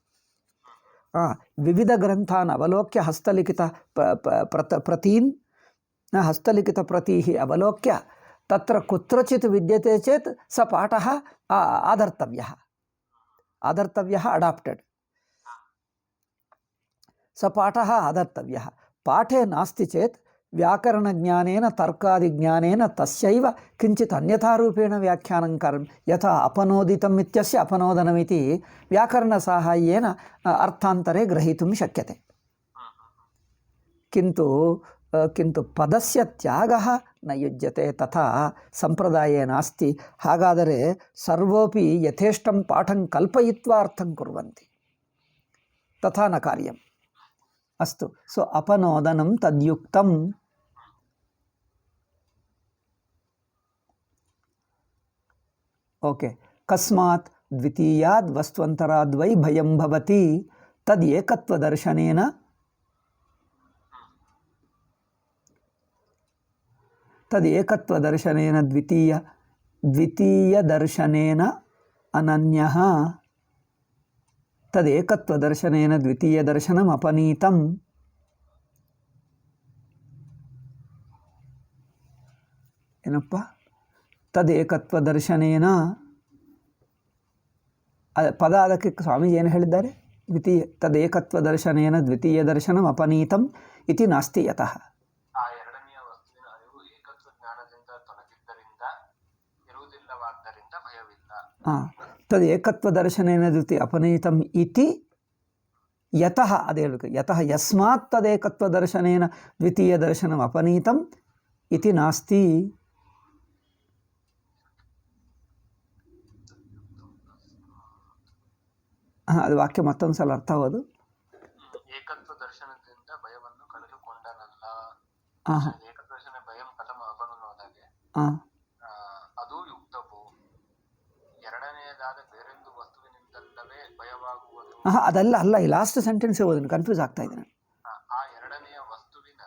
ವಿವಿಧ ಗ್ರಂಥಾನ್ ಅವಲೋಕ್ಯ ಹಸ್ತಲಿಖಿತ ಪ್ರತೀನ್ ಹಸ್ತಲಿಖಿತ ಪ್ರತಿ ಅವಲೋಕ್ಯ ತತ್ರ ಕುತ್ರಚಿತ್ ವಿದ್ಯತೆ ಚೇತ್ ಸ ಪಾಠಃ ಆದರ್ತವ್ಯಃ ಅಡಾಪ್ಟೆಡ್. ಸ ಪಾಠಃ ಆದರ್ತವ್ಯಃ. ಪಾಠೆ ನಾಸ್ತಿ ಚೇತ್ ವ್ಯಾಕರಣಜ್ಞಾನೇನ ತರ್ಕಾದಿಜ್ಞಾನೇನ ತಸ್ಯೈವ ಕಿಂಚಿತ್ ಅನ್ಯಥಾರೂಪೇಣ ವ್ಯಾಖ್ಯಾನಂ ಕರ್ಮ. ಯಥಾ ಅಪನೋದಿತಂ ಇತ್ಯಸ್ಯ ಅಪನೋದನಮಿತಿ ವ್ಯಾಕರಣಸಾಹಾಯ್ಯೇನ ಅರ್ಥಾಂತರೆ ಗ್ರಹೀತುಂ ಶಕ್ಯತೆ. ಕಿಂತು ಪದಸ್ಯ ತ್ಯಾಗಃ ನ ಯುಜ್ಯತೆ ತಥಾ ಸಂಪ್ರದಾಯೇ ನಾಸ್ತಿ. ಹಾಗಾದರೆ ಸರ್ವೋಪಿ ಯಥೇಷ್ಟಂ ಪಾಠಂ ಕಲ್ಪಯಿತ್ವಾ ಅರ್ಥಂ ಕುರ್ವಂತಿ, ತಥಾ ನ ಕಾರ್ಯಂ. ಅಸ್ತು. ಸೊ ಅಪನೋದನಂ ತದ್ಯುಕ್ತಂ. ಓಕೆ. ಕಸ್ಮಾತ್ ದ್ವಿತೀಯಾದ್ ವಸ್ತ್ವಂತರಾದ್ವೈ ಭಯಂ ಭವತಿ ತದ್ ಏಕತ್ವದರ್ಶನೇನ ದ್ವಿತೀಯದರ್ಶನೇನ ಅನನ್ಯಃ ತದೇಕತ್ವದರ್ಶನೇನ ದ್ವಿತೀಯದರ್ಶನಂ ಅಪನೀತಂ. ಏನಪ್ಪ? ತದೇಕತ್ವದರ್ಶನೇನ ಪದ ಅದಕ್ಕೆ ಸ್ವಾಮೀಜಿ ಏನು ಹೇಳಿದ್ದಾರೆ? ತದೇಕತ್ವದರ್ಶನೇನ ದ್ವಿತೀಯದರ್ಶನಂ ಅಪನೀತಂ ಇತಿ ನಾಸ್ತಿ ಯತಃ. ಆ ಎರಡನೆಯ ವಸ್ತುವಿನ ಅರಿವು ಏಕತ್ವ ಜ್ಞಾನದಿಂದ ತೊಲಗಿದ್ದರಿಂದ ಇರುವುದಿಲ್ಲವಾದ್ದರಿಂದ ತದ್ ಏಕತ್ವದರ್ಶನೇನ ದ್ವಿತೀಯ ಅಪನೀತಂ ಇತಿ ಯತಃ ಅದು ಹೇಳಬೇಕು. ಯತಃ ಯಸ್ಮಾತ್ ತದೇಕತ್ವದರ್ಶನೇನ ದ್ವಿತೀಯ ದರ್ಶನಂ ಅಪನೀತಂ ಇತಿ ನಾಸ್ತಿ. ಅದು ವಾಕ್ಯ ಮತ್ತೊಂದು ಸಲ ಅರ್ಥ ಆಗೋದು. ಏಕತ್ವ ದರ್ಶನದಿಂದ ಭಯವನ್ನು ಕಳೆದುಕೊಂಡನಲ್ಲ. ಏಕತ್ವದರ್ಶನ ಭಯಂ ಕಥಮ ಅಪನುವಾದಾಗೆ ಅದು ಯುಕ್ತವು. ಎರಡನೆಯದಾದ ಬೇರೊಂದು ವಸ್ತುವಿನಿಂದಲ್ಲವೇ ಭಯವಾಗುವುದು. ಅದಲ್ಲ ಅಲ್ಲ, ಈ ಲಾಸ್ಟ್ ಸೆಂಟೆನ್ಸ್ ಓದನ್ನು ಕನ್ಫ್ಯೂಸ್ ಆಗ್ತಾ ಇದ್ದೇನೆ. ಆ ಎರಡನೆಯ ವಸ್ತುವಿನ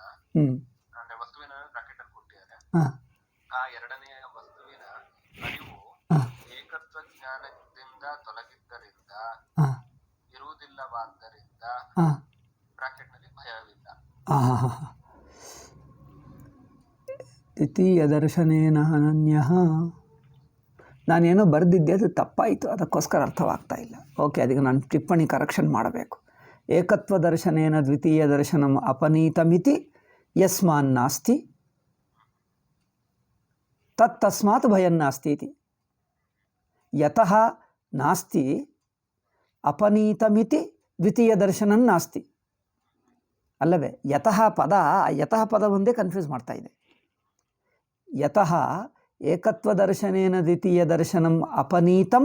ಅಂದ್ರೆ ವಸ್ತುವಿನ ಬ್ರಾಕೆಟ್ ಅಲ್ಲಿ ಕೊಟ್ಟಿದ್ದಾರೆ. ಆ ಎರಡನೆಯ ವಸ್ತುವಿನ ಅರಿವು ಏಕತ್ವ ಜ್ಞಾನದಿಂದ ತೊಲಗಿದ್ದರಿಂದ ಇರುವುದಿಲ್ಲವಾದ್ದರಿಂದ ಬ್ರಾಕೆಟ್ ನಲ್ಲಿ ಭಯವಿಲ್ಲ. ದ್ವಿತೀಯ ದರ್ಶನೇನ ಅನನ್ಯಃ. ನಾನೇನೋ ಬರೆದಿದ್ದೆ, ಅದು ತಪ್ಪಾಯಿತು, ಅದಕ್ಕೋಸ್ಕರ ಅರ್ಥವಾಗ್ತಾ ಇಲ್ಲ. ಓಕೆ, ಅದಕ್ಕೆ ನಾನು ಟಿಪ್ಪಣಿ ಕರೆಕ್ಷನ್ ಮಾಡಬೇಕು. ಏಕತ್ವ ದರ್ಶನೇನ ದ್ವಿತೀಯ ದರ್ಶನಂ ಅಪನೀತಮಿತಿ ಯಸ್ಮಾನ್ನಾಸ್ತಿ ತತ್ತಸ್ಮಾತ್ ಭಯನ್ನಾಸ್ತಿ ಇತಿ. ಯತಃ ನಾಸ್ತಿ ಅಪನೀತಮಿತಿ ದ್ವಿತೀಯ ದರ್ಶನಂ ನಾಸ್ತಿ ಅಲ್ಲವೇ? ಯತಃ ಪದ, ಯತಃ ಪದ ಒಂದೇ ಕನ್ಫ್ಯೂಸ್ ಮಾಡ್ತಾ ಇದೆ. ಯತಃ ಏಕತ್ವದರ್ಶನೇನ ದ್ವಿತೀಯ ದರ್ಶನಂ ಅಪನೀತಂ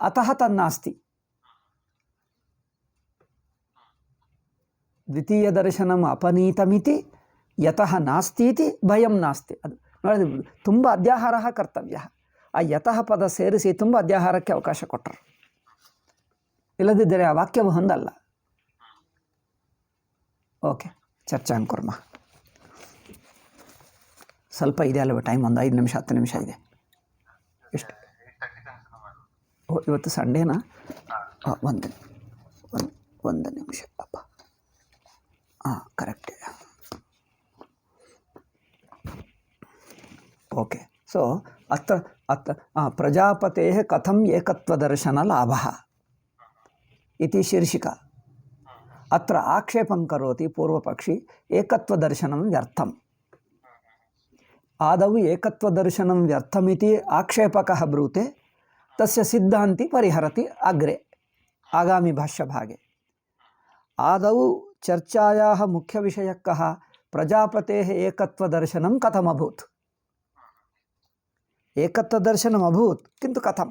ಅತಃ ತನ್ನಾಸ್ತಿ. ದ್ವಿತೀಯ ದರ್ಶನಂ ಅಪನೀತಮಿತಿ ಯತಃ ನಾಸ್ತೀತಿ ಭಯಂ ನಾಸ್ತಿ. ಅದು ನೋಡಿ, ತುಂಬ ಅಧ್ಯಾಹಾರ ಕರ್ತವ್ಯ. ಆ ಯತಃ ಪದ ಸೇರಿಸಿ ತುಂಬ ಅಧ್ಯಾಹಾರಕ್ಕೆ ಅವಕಾಶ ಕೊಟ್ಟರು. ಇಲ್ಲದಿದ್ದರೆ ಆ ವಾಕ್ಯವು ಹೊಂದಲ್ಲ. ಓಕೆ, ಚರ್ಚಾಂ ಕುರ್ಮ. ಸ್ವಲ್ಪ ಇದೆ ಅಲ್ವ ಟೈಮ್? ಒಂದು 5 ನಿಮಿಷ 10 ನಿಮಿಷ ಇದೆ. ಎಷ್ಟು? ಇವತ್ತು ಸಂಡೇನಾ? ಒಂದು ನಿಮಿಷ ಅಪ್ಪ. ಕರೆಕ್ಟ್. ಓಕೆ. ಸೊ ಪ್ರಜಾಪತೆ ಕಥಂ ಏಕತ್ವದರ್ಶನ ಲಾಭ ಇತಿ ಶೀರ್ಷಿಕಾ. ಅತ್ರ ಆಕ್ಷೇಪಂ ಕರೋತಿ ಪೂರ್ವಪಕ್ಷಿ ಏಕತ್ವದರ್ಶನಂ ವ್ಯರ್ಥಂ. ಆದೌ ಏಕತ್ವದರ್ಶನಂ ವ್ಯರ್ಥಮಿತಿ ಆಕ್ಷೇಪಕಃ ಬ್ರೂತೆ ತಸ್ಯ ಸಿದ್ಧಾಂತಿ ಪರಿಹರತಿ ಅಗ್ರೆ ಆಗಾಮಿ ಭಾಷ್ಯಭಾಗೆ. ಆದೌ ಚರ್ಚಾಯಾಃ ಮುಖ್ಯವಿಷಯಃ ಕಃ ಪ್ರಜಾಪतेः ಏಕತ್ವದರ್ಶನಂ ಕಥಮಭೂತ್. ಏಕತ್ವದರ್ಶನಂ ಅಭೂತ್ ಕಿಂತು ಕಥಂ?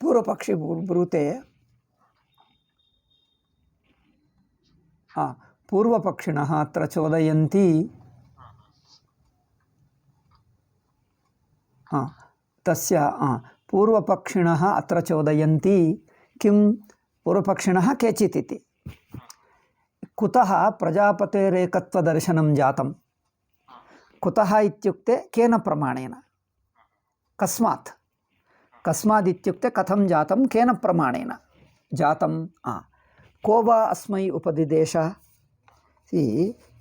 ಪೂರ್ವಪಕ್ಷಿ ಬ್ರೂತೆ ಪೂರ್ವಪಕ್ಷಿಣಃ ಅತ್ರ ಚೋದಯಂತಿ ತಸ್ಯ ಪೂರ್ವಪಕ್ಷಿಣಃ ಅತ್ರ ಚೋದಯಂತಿ ಕಿಂ ಪೂರ್ವಪಕ್ಷಿಣಃ ಕೇಚಿತ್ ಇತಿ. ಕುತಃ ಪ್ರಜಾಪತೆರೇಕತ್ವದರ್ಶನಂ ಜಾತಂ? ಕುತಃ ಇತ್ಯುಕ್ತೆ ಕೇನ ಪ್ರಮಾಣೇನ? ಕಸ್ಮಾತ್. ಕಸ್ಮಾದಿತ್ಯುಕ್ತೆ ಕಥಂ ಜಾತಂ, ಕೇನ ಪ್ರಮಾಣೇನ ಜಾತಂ? को वा अस्मै उपदिदेश?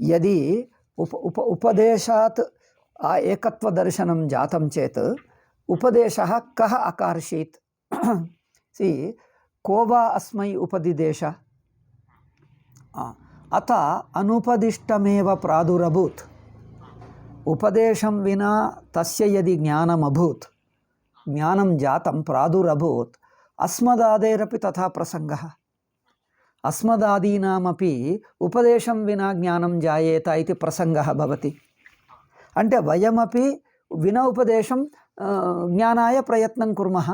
यदि उपदेशात् एकत्वदर्शनं जातं चेत् उपदेशः कः अकार्षीत्? को वा अस्मै उपदिदेश? अत अनुपदिष्टमेव प्रादुरभूत्. उपदेशं विना तस्य यदि ज्ञानम् अभूत्, ज्ञानं जातं प्रादुरभूत्, अस्मदादेरपि तथा प्रसङ्गः. अस्मदादीनामपि उपदेशं विना ज्ञानं जायेत इति प्रसङ्गः भवति. अन्टे वयमपि विना उपदेशं ज्ञानाय प्रयत्नं कुर्मः.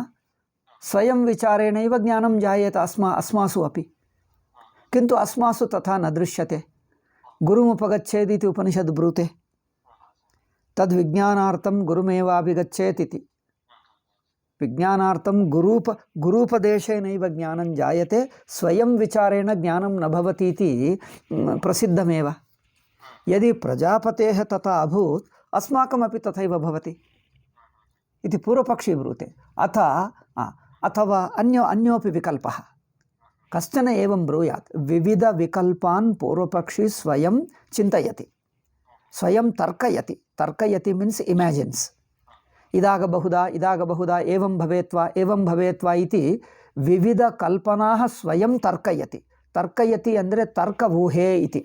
स्वयं विचारेणैव ज्ञानं जायेत अस्मासु अपि. किन्तु अस्मासु तथा न दृश्यते. गुरुमुपगच्छेदिति उपनिषद् ब्रूते. तद्विज्ञानार्थं गुरुमेवाभिगच्छेत् इति. विज्ञानार्थं गुरूपदेशेनैव ज्ञानं जायते, स्वयं विचारेण ज्ञानं न भवति इति प्रसिद्धमेव. यदि प्रजापतेः तथा अभूत् अस्माकमपि तथैव भवति इति पूर्वपक्षी ब्रूते. अथवा अन्योपि विकल्पः. कश्चन एवं ब्रूयात्, विविधविकल्पान् पूर्वपक्षी स्वयं चिन्तयति, स्वयं तर्कयति. तर्कयति मीन्स् इमेजिन्स्. इदागಬಹುದಾ एवं भवेत् वा इति विविधकल्पनाः स्वयं तर्कयति. तर्कयति ಅಂದರೆ ತರ್ಕ ಊಹೆ ಇತಿ.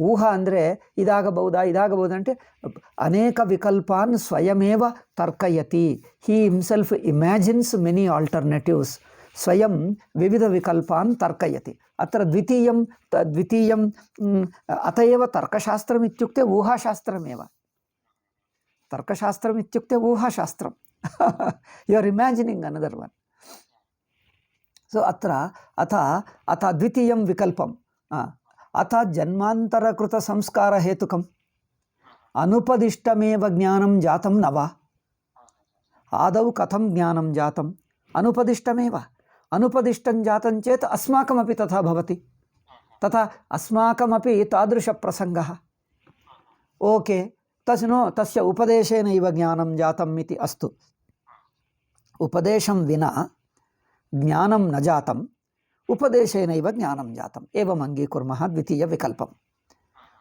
ಊಹಾ ಅಂದರೆ ಇದಾಗಬಹುದಾ ಇದಾಗಬಹುದಂటే ಅನೇಕ ವಿಕಲ್ಪಾನ್ ಸ್ವಯಮೇವ ತರ್ಕಯತಿ. He himself imagines many alternatives. ಸ್ವಯಂ ವಿವಿಧ ವಿಕಲ್ಪಾನ್ ತರ್ಕಯತಿ. ಅತ್ರ ದ್ವಿತೀಯಂ ಅತ ಏವ ತರ್ಕಶಾಸ್ತ್ರಂ ಇತ್ಯುಕ್ತೆ ಊಹಾಶಾಸ್ತ್ರಮೇವ. ತರ್ಕಶಾಸ್ತ್ರಂ ಇತ್ಯುಕ್ತೆ ಊಹಾಶಾಸ್ತ್ರಂ. You are imagining another one. So ಅಥ ದ್ವಿತೀಯಂ ವಿಕಲ್ಪಂ ಅಥ ಜನ್ಮಾಂತರಕೃತ ಸಂಸ್ಕಾರ ಹೇತುಕಂ ಅನುಪದಿಷ್ಟಮೇವ ಜ್ಞಾನಂ ಜಾತಂ ನವ. ಆದೌ ಕಥಂ ಜ್ಞಾನಂ ಜಾತಂ ಅನುಪದಿಷ್ಟಮೇವ. ಅನುಪದಿಷ್ಟಂ ಜಾತಂ ಚೇತ್ ಅಸ್ಮಾಕಮಪಿ ತಥಾ ಭವತಿ. ತಥಾ ಅಸ್ಮಾಕಮಪಿ ತಾದೃಶ ಪ್ರಸಂಗಃ. ಓಕೆ ತಸ್ಯ ಉಪದೇಶೇನೈವ ಜ್ಞಾನಂ ಜಾತಂ ಇತಿ ಅಸ್ತು. ಉಪದೇಶಂ ವಿನಾ ಜ್ಞಾನಂ ನ ಜಾತಂ, ಉಪದೇಶೇನೈವ ಜ್ಞಾನಂ ಜಾತಂ. ಏವಂ ಅಂಗೀಕುರ್ಮಃ ದ್ವಿತೀಯ ವಿಕಲ್ಪಂ.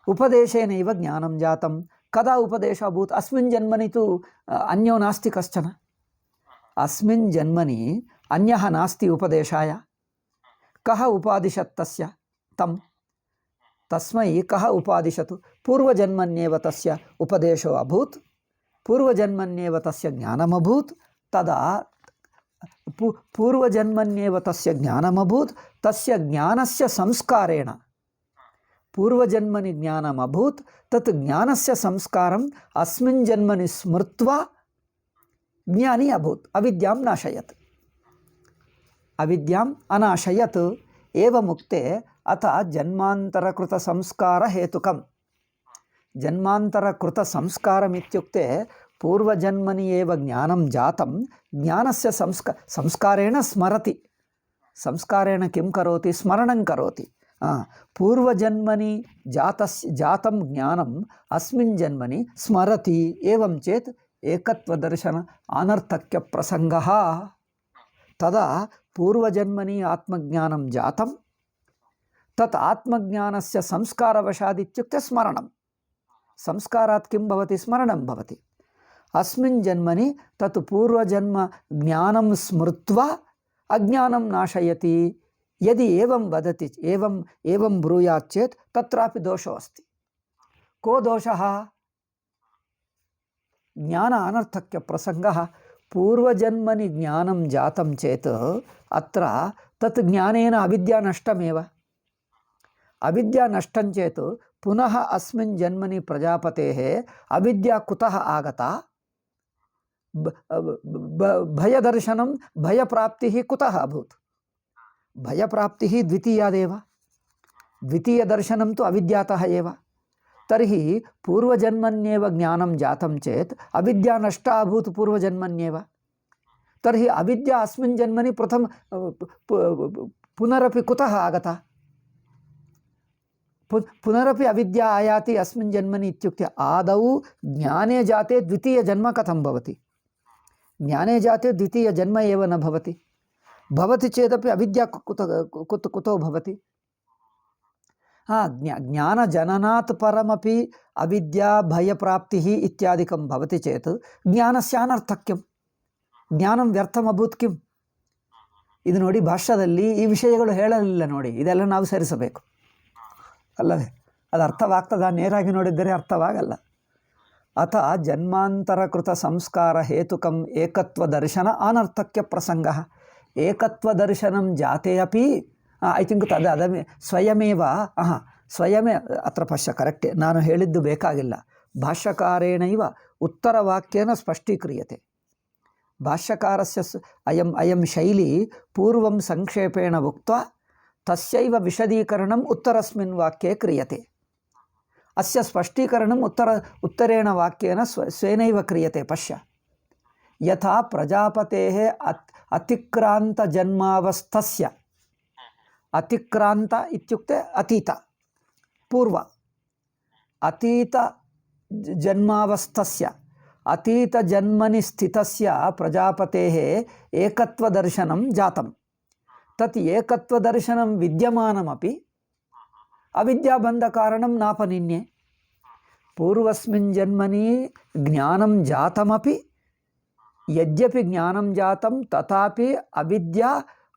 ಉಪದೇಶೇನೈವ ಜ್ಞಾನಂ ಜಾತಂ. ಕದಾ ಉಪದೇಶ ಅಭೂತ್? ಅಸ್ಮಿನ್ ಜನ್ಮನಿ ತು ಅನ್ಯೋ ನಾಸ್ತಿ ಕಶ್ಚನ. ಅಸ್ಮಿನ್ ಜನ್ಮನಿ ಅನ್ಯಃ ನಾಸ್ತಿ ಉಪದೇಶಾಯ. ಕಃ ಉಪಾದಿಶತ್ ತಸ್ಯ ತಂ? ತಸ್ಮೈ ಕಃ ಉಪಾದಿಶತು? ಪೂರ್ವಜನ್ಮನ್ಯೇವ ತಸ್ಯ ಉಪದೇಶೋ ಅಭೂತ್, ಪೂರ್ವಜನ್ಮನ್ಯೇವ ತಸ್ಯ ಜ್ಞಾನಮಭೂತ್. ತದಾ ಪೂರ್ವಜನ್ಮನ್ಯೇವ ತಸ್ಯ ಜ್ಞಾನಮಭೂತ್. ತಸ್ಯ ಜ್ಞಾನಸ್ಯ ಸಂಸ್ಕಾರೇಣ ಪೂರ್ವಜನ್ಮನಿ ಜ್ಞಾನಮಭೂತ್. ತತ್ ಜ್ಞಾನಸ್ಯ ಸಂಸ್ಕಾರಂ ಅಸ್ಮಿನ್ ಜನ್ಮನಿ ಸ್ಮೃತ್ವಾ ಜ್ಞಾನಿ ಅಭೂತ್. ಅವಿದ್ಯಾಂ ನಾಶಯತ್. ಅವಿದ್ಯಾಂ ಅನಾಶಯತ್. ಏವಮುಕ್ತೆ ಅಥ ಜನ್ಮಾಂತರಕೃತ ಸಂಸ್ಕಾರ ಹೇತುಕಂ. ಜನ್ಮಾಂತರಕೃತ ಸಂಸ್ಕಾರಮಿತ್ಯುಕ್ತೆ ಪೂರ್ವಜನ್ಮನಿ ಏವ ಜ್ಞಾನಂ ಜಾತಂ. ಜ್ಞಾನಸ್ಯ ಸಂಸ್ಕಾರೇಣ ಸ್ಮರತಿ. ಸಂಸ್ಕಾರೇಣ ಕಿಂ ಕರೋತಿ? ಸ್ಮರಣಂ ಕರೋತಿ. ಪೂರ್ವಜನ್ಮನಿ ಜಾತಂ ಜ್ಞಾನಂ ಅಸ್ಮಿನ್ ಜನ್ಮನಿ ಸ್ಮರತಿ. ಏವಂ ಚೇತ್ ಏಕತ್ವದರ್ಶನ ಅನರ್ಥಕ್ಯ ಪ್ರಸಂಗಃ. ತದಾ ಪೂರ್ವಜನ್ಮನಿ ಆತ್ಮಜ್ಞಾನಂ ಜಾತಂ. ತತ್ ಆತ್ಮಜ್ಞಾನಸ್ಯ ಸಂಸ್ಕಾರವಶಾದಿತ್ಯುಕ್ತೆ ಸ್ಮರಣಂ. ಸಂಸ್ಕಾರಾತ್ ಕಿಂ ಭವತಿ? ಸ್ಮರಣಂ ಭವತಿ. ಅಸ್ಮಿನ್ ಜನ್ಮನಿ ತತ್ ಪೂರ್ವಜನ್ಮ ಜ್ಞಾನಂ ಸ್ಮೃತ್ವಾ ಅಜ್ಞಾನಂ ನಾಶಯತಿ. ಯದಿ ಏವಂ ವದತಿ ಏವಂ ಬ್ರೂಯಾತ್ ಚೇತ್ ತತ್ರಾಪಿ ದೋಷೋ ಅಸ್ತಿ. ಕೋ ದೋಷಃ? ಜ್ಞಾನ ಅನರ್ಥಕ್ಯ ಪ್ರಸಂಗಃ. ಪೂರ್ವಜನ್ಮನಿ ಜ್ಞಾನಂ ಜಾತಂ ಚೇತ್ ಅತ್ರ ತತ್ ಜ್ಞಾನೇನ ಅವಿದ್ಯಾ ನಷ್ಟಮೇವ. ಅವಿದ್ಯಾ ನಷ್ಟಂ ಚೇತ್ ಪುನಃ ಅಸ್ಮಿನ್ ಜನ್ಮನಿ ಪ್ರಜಾಪತೇಃ ಅವಿದ್ಯಾ ಕುತಃ ಆಗತಾ? ಭಯದರ್ಶನಂ ಭಯಪ್ರಾಪ್ತಿಃ ಕುತಃ ಅಭೂತ್? ಭಯಪ್ರಾಪ್ತಿಃ ದ್ವಿತೀಯಾದೇವ. ದ್ವಿತೀಯದರ್ಶನಂ ತು ಅವಿದ್ಯಾತಃ ಏವ. ತರ್ಹಿ ಪೂರ್ವಜನ್ಮನ್ಯೇವ ಜ್ಞಾನಂ ಜಾತಂ ಚೇತ್ ಅವಿದ್ಯಾ ನಷ್ಟ ಅಭೂತ್ ಪೂರ್ವಜನ್ಮನ್ಯೇವ. ತರ್ಹಿ ಅವಿದ್ಯಾ ಅಸ್ಮಿನ್ ಜನ್ಮನಿ ಪುನರಪಿ ಕುತಃ ಆಗತಾ? ಪುನರಪಿ ಅವಿದ್ಯಾ ಆಯಾತಿ ಅಸ್ಮಿನ್ ಜನ್ಮನಿ ಇತ್ಯುಕ್ತೆ ಆದೌ ಜ್ಞಾನೇ ಜಾತೆ ದ್ವಿತೀಯ ಜನ್ಮ ಕಥಂ ಭವತಿ? ಜ್ಞಾನೇ ಜಾತೆ ದ್ವಿತೀಯ ಜನ್ಮ ಏವ ನ ಭವತಿ. ಭವತಿ ಚೇದಪಿ ಅವಿದ್ಯಾ ಕುತೋ ಭವತಿ? ಜ್ಞಾನ ಜನನಾತ್ ಪರಮಪಿ ಅವಿದ್ಯಾ ಭಯಪ್ರಾಪ್ತಿ ಇತ್ಯಾದಿಕಂ ಭವತಿ ಚೇತ್ ಜ್ಞಾನಸ್ಯ ಅನರ್ಥಕ್ಯಂ. ಜ್ಞಾನಂ ವ್ಯರ್ಥಮಭೂತ್ ಕಿಂ? ಇದು ನೋಡಿ, ಭಾಷ್ಯದಲ್ಲಿ ಈ ವಿಷಯಗಳು ಹೇಳಲಿಲ್ಲ ನೋಡಿ. ಇದೆಲ್ಲ ನಾವು ಸೇರಿಸಬೇಕು ಅಲ್ಲವೇ? ಅದು ಅರ್ಥವಾಗ್ತದ? ನೇರಾಗಿ ನೋಡಿದ್ದರೆ ಅರ್ಥವಾಗಲ್ಲ. ಅಥ ಜನ್ಮಾಂತರಕೃತ ಸಂಸ್ಕಾರ ಹೇತುಕಂ ಏಕತ್ವ ದರ್ಶನ ಅನರ್ಥಕ್ಯ ಪ್ರಸಂಗ. ಏಕತ್ವ ದರ್ಶನಂ ಜಾತೆ ಅಪಿ ಐ ಥಿಂಕ್ ಸ್ವಯಮೇವ ಸ್ವಯಮೇ ಅತ್ರ ಪಶ್ಯ. ಕರೆಕ್ಟ್, ನಾನು ಹೇಳಿದ್ದು ಬೇಕಾಗಿಲ್ಲ. ಭಾಷ್ಯಕಾರೇಣೈವ ಉತ್ತರವಾಕ್ಯೇನ ಸ್ಪಷ್ಟೀಕ್ರಿಯತೆ. ಭಾಷ್ಯಕಾರಸ್ಯ ಅಯಂ ಶೈಲಿ ಪೂರ್ವಂ ಸಂಕ್ಷೇಪೇಣ ಉಕ್ತ್ವಾ ತಸ್ಯೈವ ವಿಶದೀಕರಣಂ ಉತ್ತರಸ್ಮಿನ್ ವಾಕ್ಯೇ ಕ್ರಿಯತೆ. ಅಸ್ಯ ಸ್ಪಷ್ಟೀಕರಣಂ ಉತ್ತರೇಣ ವಾಕ್ಯೇನ ಸ್ವೇನೈವ ಕ್ರಿಯತೆ. ಪಶ್ಯ, ಯಥಾ ಪ್ರಜಾಪತೇಃ ಅತಿಕ್ರಾಂತ ಜನ್ಮಾವಸ್ಥಸ್ಯ. ಅತಿಕ್ರಾಂತ ಇತ್ಯುಕ್ತೆ ಅತೀತ, ಪೂರ್ವ. ಅತೀತ ಜನ್ಮಾವಸ್ಥಸ್ಯ ಅತೀತ ಜನ್ಮನಿ ಸ್ಥಿತಸ್ಯ ಪ್ರಜಾಪತೇಃ ಏಕತ್ವದರ್ಶನಂ ಜಾತಂ. ತತ್ ಏಕತ್ವದರ್ಶನಂ ವಿದ್ಯಮಾನಮಪಿ ಅವಿದ್ಯಾಬಂಧಕಾರಣಂ ನಾಪನಿನ್ಯೆ. ಪೂರ್ವಸ್ಮಿನ್ ಜನ್ಮನಿ ಜ್ಞಾನಂ ಜಾತಮಪಿ ಯದ್ಯಪಿ ಜ್ಞಾನಂ ಜಾತಂ ತಥಾಪಿ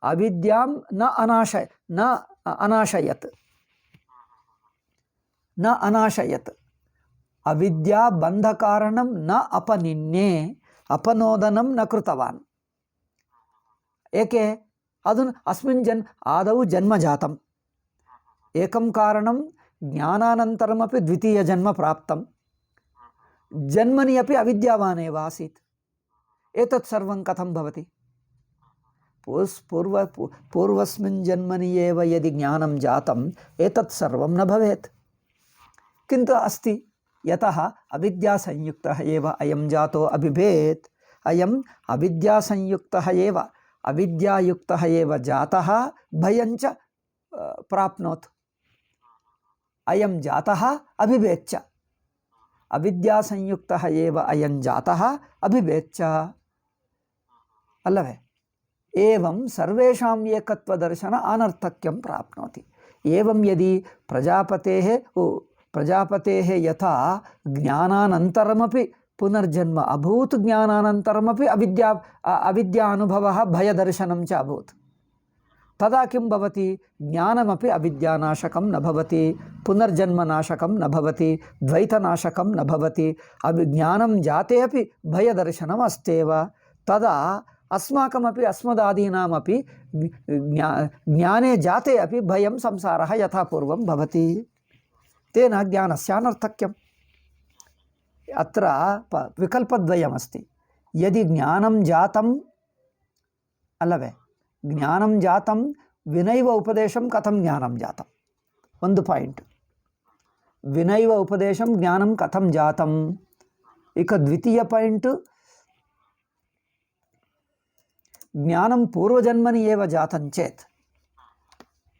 ಅವಿದ್ಯಾಂ ನ ಅನಾಶಯತ್. ನ ಅನಾಶಯತ್. ಅವಿದ್ಯಾ ಬಂಧಕಾರಣಂ ನ ಅಪನಿನ್ನೆ ಅಪನೋದನಂ ನ ಕೃತವಾನ್. ಏಕೆ? ಅದು ಅಸ್ಮಿನ್ ಆದೌ ಜನ್ಮಜಾತಂ ಏಕಂ ಕಾರಣಂ ಜ್ಞಾನಾನಂತರಮಪಿ ದ್ವಿತೀಯ ಜನ್ಮ ಪ್ರಾಪ್ತಂ ಜನ್ಮನಿ ಅಪಿ ಅವಿದ್ಯಾವಾನೇವ ಆಸೀತ್. ಏತತ್ ಸರ್ವಂ ಕಥಂ ಭವತಿ? पूर्वस्मिन् जन्मनि एव यदि ज्ञानं जातं एतत् सर्वं न भवेत्. किन्तु अस्ति, यतः अविद्यासंयुक्तः एव अयं जातो अबिभेत्. अयम् अविद्यासंयुक्तः एव अविद्यायुक्तः एव जातः भयञ्च प्राप्नोत्. अयं जातः अबिभेच्च. अविद्यासंयुक्तः एव अयं जातः अबिभेच्च. अल्लवे? एवं सर्वेषां एकत्वदर्शन अनर्थक्यं प्राप्नोति. एवं यदि प्रजापतेः यथा ज्ञानानन्तरमपि पुनर्जन्म अभूत्, ज्ञानानन्तरमपि अविद्या अनुभवः भयदर्शनं च अभूत्, तदा किं भवति? ज्ञानमपि अविद्यानाशकं न भवति, पुनर्जन्मनाशकं न भवति, द्वैतनाशकं न भवति. ज्ञानं जाते अपि भयदर्शनम् अस्त्येव. तदा अस्माकमपि अस्मदादीनामपि ज्ञाने जाते अपि भयं संसारः यथा पूर्वं भवति. तेन ज्ञानस्य अनर्थक्यम्. अत्र विकल्पद्वयमस्ति. यदि ज्ञानं जातम् अल्लवे, ज्ञानं जातं विनैव उपदेशं कथं ज्ञानं जातम्? ಒಂದು ಪಾಯಿಂಟ್. ವಿನೈವ ಉಪದೇಶಂ ಜ್ಞಾನಂ ಕಥಂ ಜಾತಂ. ಇಕ ದ್ವಿತೀಯ ಪಾಯಿಂಟ್, ज्ञानं पूर्वजन्मनि एव जातं चेत्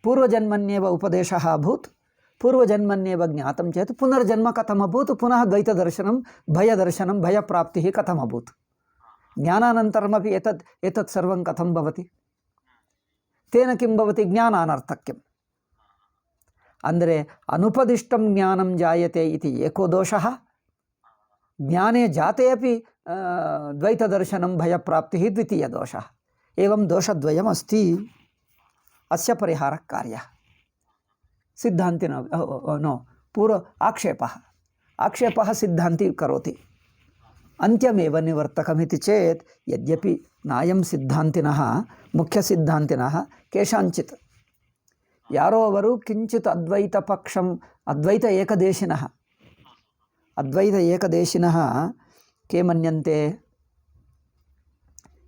पूर्वजन्मन्येव उपदेशः अभूत्, पूर्वजन्मन्येव ज्ञातं चेत् पुनर्जन्म कथम् अभूत्? पुनः द्वैतदर्शनं, भयदर्शनं, भयप्राप्तिः कथम् अभूत्? ज्ञानानन्तरमपि एतत् सर्वं कथं भवति? तेन किं भवति? ज्ञानानर्थक्यम्. ಅಂದರೆ ಅನುಪದಿಷ್ಟಂ ಜ್ಞಾನಂ ಜಾಯತೆ ಇತಿ ಏಕೋ ದೋಷಃ, ಜ್ಞಾನೇ ಜಾತೆ ಅಪಿ ದ್ವೈತದರ್ಶನಂ ಭಯಪ್ರಾಪ್ತಿಃ ದ್ವಿತೀಯ ದೋಷಃ. एवं दोषद्वयम् अस्ति. अस्य परिहारः कार्यः. सिद्धान्तिन नो पूर्व आक्षेपः सिद्धान्ति करोति. अन्त्यमेव निवर्तकमिति चेत् यद्यपि नायं सिद्धान्तिनः मुख्यसिद्धान्तिनः केषाञ्चित् यारो अवरु किञ्चित् अद्वैतपक्षं अद्वैत ಏಕದೇಶಿನಃ के मन्यन्ते.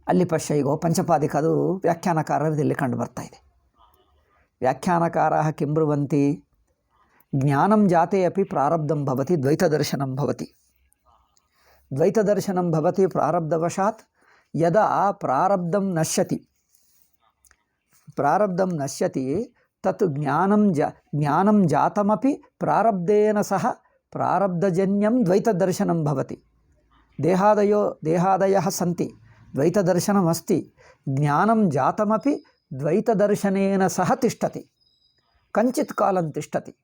ಅಲ್ಲಿ ಪಶ್ಯ ಈಗ ಪಂಚಪಾದಿಕದು ವ್ಯಾಖ್ಯಾನಕಾರರಲ್ಲಿ ಕಂಡು ಬರ್ತಾ ಇದೆ. ವ್ಯಾಖ್ಯಾನಕಾರः किं ब्रुवन्ति? ज्ञानं जाते अपि प्रारब्धं भवति, द्वैतदर्शनं भवति. द्वैतदर्शनं भवति प्रारब्धवशात्. यदा प्रारब्धं नश्यति तत् ज्ञानं जातमपि प्रारब्धेन सह प्रारब्धजन्यं द्वैतदर्शनं भवति. देहादयः सन्ति, द्वैतदर्शनमस्ति. ज्ञानं जातमपि द्वैतदर्शनेन सह तिष्ठति, कञ्चित् कालं तिष्ठति.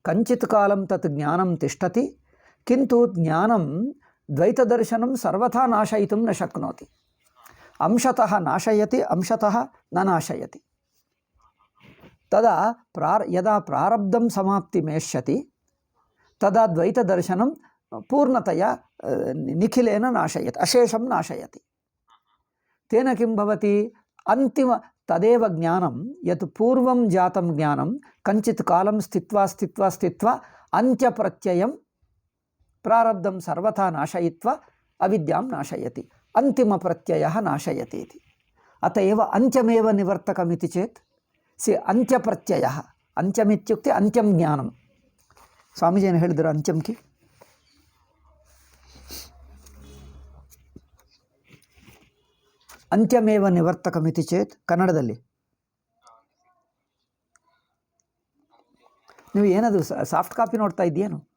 कञ्चित् कालं तत् ज्ञानं तिष्ठति, किन्तु ज्ञानं द्वैतदर्शनं सर्वथा नाशयितुं न शक्नोति. अंशतः नाशयति, अंशतः न नाशयति. तदा यदा प्रारब्धं समाप्तिमेष्यति तदा द्वैतदर्शनं पूर्णतया निखिलेन नाशयति, अशेषं नाशयति. तेन किं भवति? अन्तिम तदेव ज्ञानं यत् पूर्वं जातं ज्ञानं कञ्चित् कालं स्थित्वा अन्त्यप्रत्ययं प्रारब्धं सर्वथा नाशयित्वा अविद्यां नाशयति. अन्तिमप्रत्ययः नाशयति इति. अत एव अन्त्यमेव निवर्तकमिति चेत् अन्त्यप्रत्ययः, अन्त्यमित्युक्ते अन्त्यं ज्ञानं. ಸ್ವಾಮೀಜಿಯನ್ನು ಹೇಳಿದರು ಅಂತ್ಯಂಕಿ. ಅಂತ್ಯಮೇವ ನಿವರ್ತಕಮಿತಿ ಚೇತ್ ಕನ್ನಡದಲ್ಲಿ ನೀವು ಏನದು ಸಾಫ್ಟ್ ಕಾಪಿ ನೋಡ್ತಾ ಇದ್ದೀಯೇನು?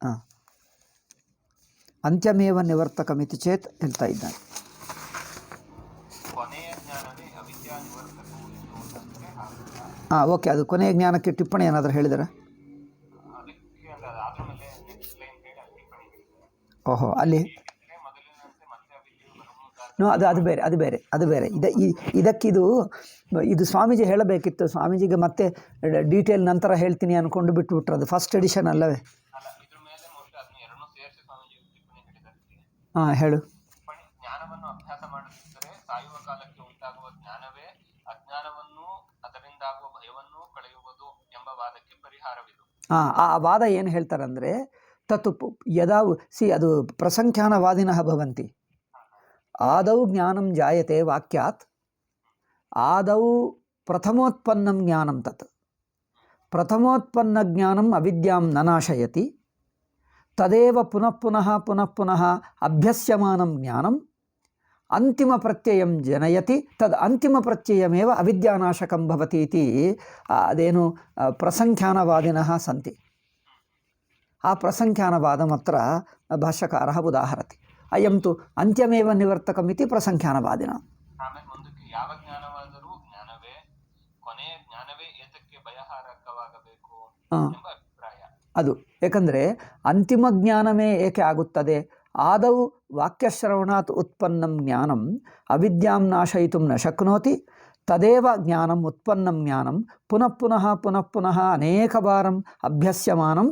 ಹಾಂ, ಅಂತ್ಯಮೇವ ನಿವರ್ತಕಮಿತಿ ಚೇತ್ ಹೇಳ್ತಾ ಇದ್ದಾನೆ. ಹಾಂ, ಓಕೆ. ಅದು ಕೊನೆಯ ಜ್ಞಾನಕ್ಕೆ ಟಿಪ್ಪಣಿ ಏನಾದರೂ ಹೇಳಿದರೆ? ಓಹೋ, ಅಲ್ಲಿ ನೋ ಅದು ಬೇರೆ ಇದಕ್ಕಿದು ಸ್ವಾಮೀಜಿ ಹೇಳಬೇಕಿತ್ತು. ಸ್ವಾಮೀಜಿಗೆ ಮತ್ತೆ ಡೀಟೇಲ್ ನಂತರ ಹೇಳ್ತೀನಿ ಅಂದ್ಕೊಂಡು ಬಿಟ್ಬಿಟ್ರು. ಅದು ಫಸ್ಟ್ ಎಡಿಷನ್ ಅಲ್ಲವೇ? ಹಾಂ, ಹೇಳು. ಜ್ಞಾನವನ್ನು ಅಭ್ಯಾಸ ಮಾಡುತ್ತಿದ್ದರೆ ಸಾಯುವ ಕಾಲಕ್ಕೆ ಉಂಟಾಗುವ ಜ್ಞಾನವೇ ಅಜ್ಞಾನವನ್ನು ಅದರಿಂದಾಗುವ ಭಯವನ್ನು ಕಳೆಯುವುದು ಎಂಬ ವಾದಕ್ಕೆ ಪರಿಹಾರವಿದು. ಆ ವಾದ ಏನು ಹೇಳ್ತಾರಂದರೆ, ತತ್ ಯದಾ ಅದು ಪ್ರಸಂಖ್ಯಾನವಾದಿನಃ ಭವಂತಿ. ಆದೌ ಜ್ಞಾನಂ ಜಾಯತೆ ವಾಕ್ಯಾತ್, ಆದೌ ಪ್ರಥಮೋತ್ಪನ್ನಂ ಜ್ಞಾನಂ ತತ್. ಪ್ರಥಮೋತ್ಪನ್ನ ಜ್ಞಾನಂ ಅವಿದ್ಯಾಂ ನ ನಾಶಯತಿ, ತದೇವ ಪುನಃ ಅಭ್ಯಸ್ಯಮಾನಂ ಜ್ಞಾನಂ ಅಂತಿಮ ಪ್ರತ್ಯಯಂ ಜನಯತಿ, ತದ್ ಅಂತಿಮ ಪ್ರತ್ಯಯಮೇವ ಅವಿದ್ಯಾನಾಶಕಂ ಭವತಿ ಇತಿ ಅದೇನು ಪ್ರಸಂಖ್ಯಾನವಾದಿನಃ ಸಂತಿ. ಆ ಪ್ರಸಂಖ್ಯಾನವಾದಮತ್ರ ಭಾಷ್ಯಕಾರಃ ಉದಾಹರತಿ. ಅಯಂ ತು ಅಂತ್ಯಮೇವ ನಿವರ್ತಕಂ ಇತಿ ಪ್ರಸಂಖ್ಯಾನವಾದಿನ. ಆಮೇಲೆ ಮುಂದಕ್ಕೆ ಯಾವ ಜ್ಞಾನವಾದರೂ ಜ್ಞಾನವೇ, ಕೊನೆಯ ಜ್ಞಾನವೇ ಏತಕ್ಕೆ ಭಯಹಾರಕವಾಗಬೇಕು ಎಂಬ ಅಭಿಪ್ರಾಯ. ಅದು ಏಕೆಂದರೆ ಅಂತಿಮ ಜ್ಞಾನವೇ ಏಕೆ ಆಗುತ್ತದೆ? ಆದೌ ವಾಕ್ಯಶ್ರವಣಾತ್ ಉತ್ಪನ್ನಂ ಜ್ಞಾನಂ ಅವಿದ್ಯಾಂ ನಾಶಯಿತುಂ ನ ಶಕ್ನೋತಿ, ತದೇವ ಜ್ಞಾನಂ ಉತ್ಪನ್ನಂ ಜ್ಞಾನಂ ಪುನಃ ಅನೇಕವಾರಂ ಅಭ್ಯಸ್ಯಮಾನಂ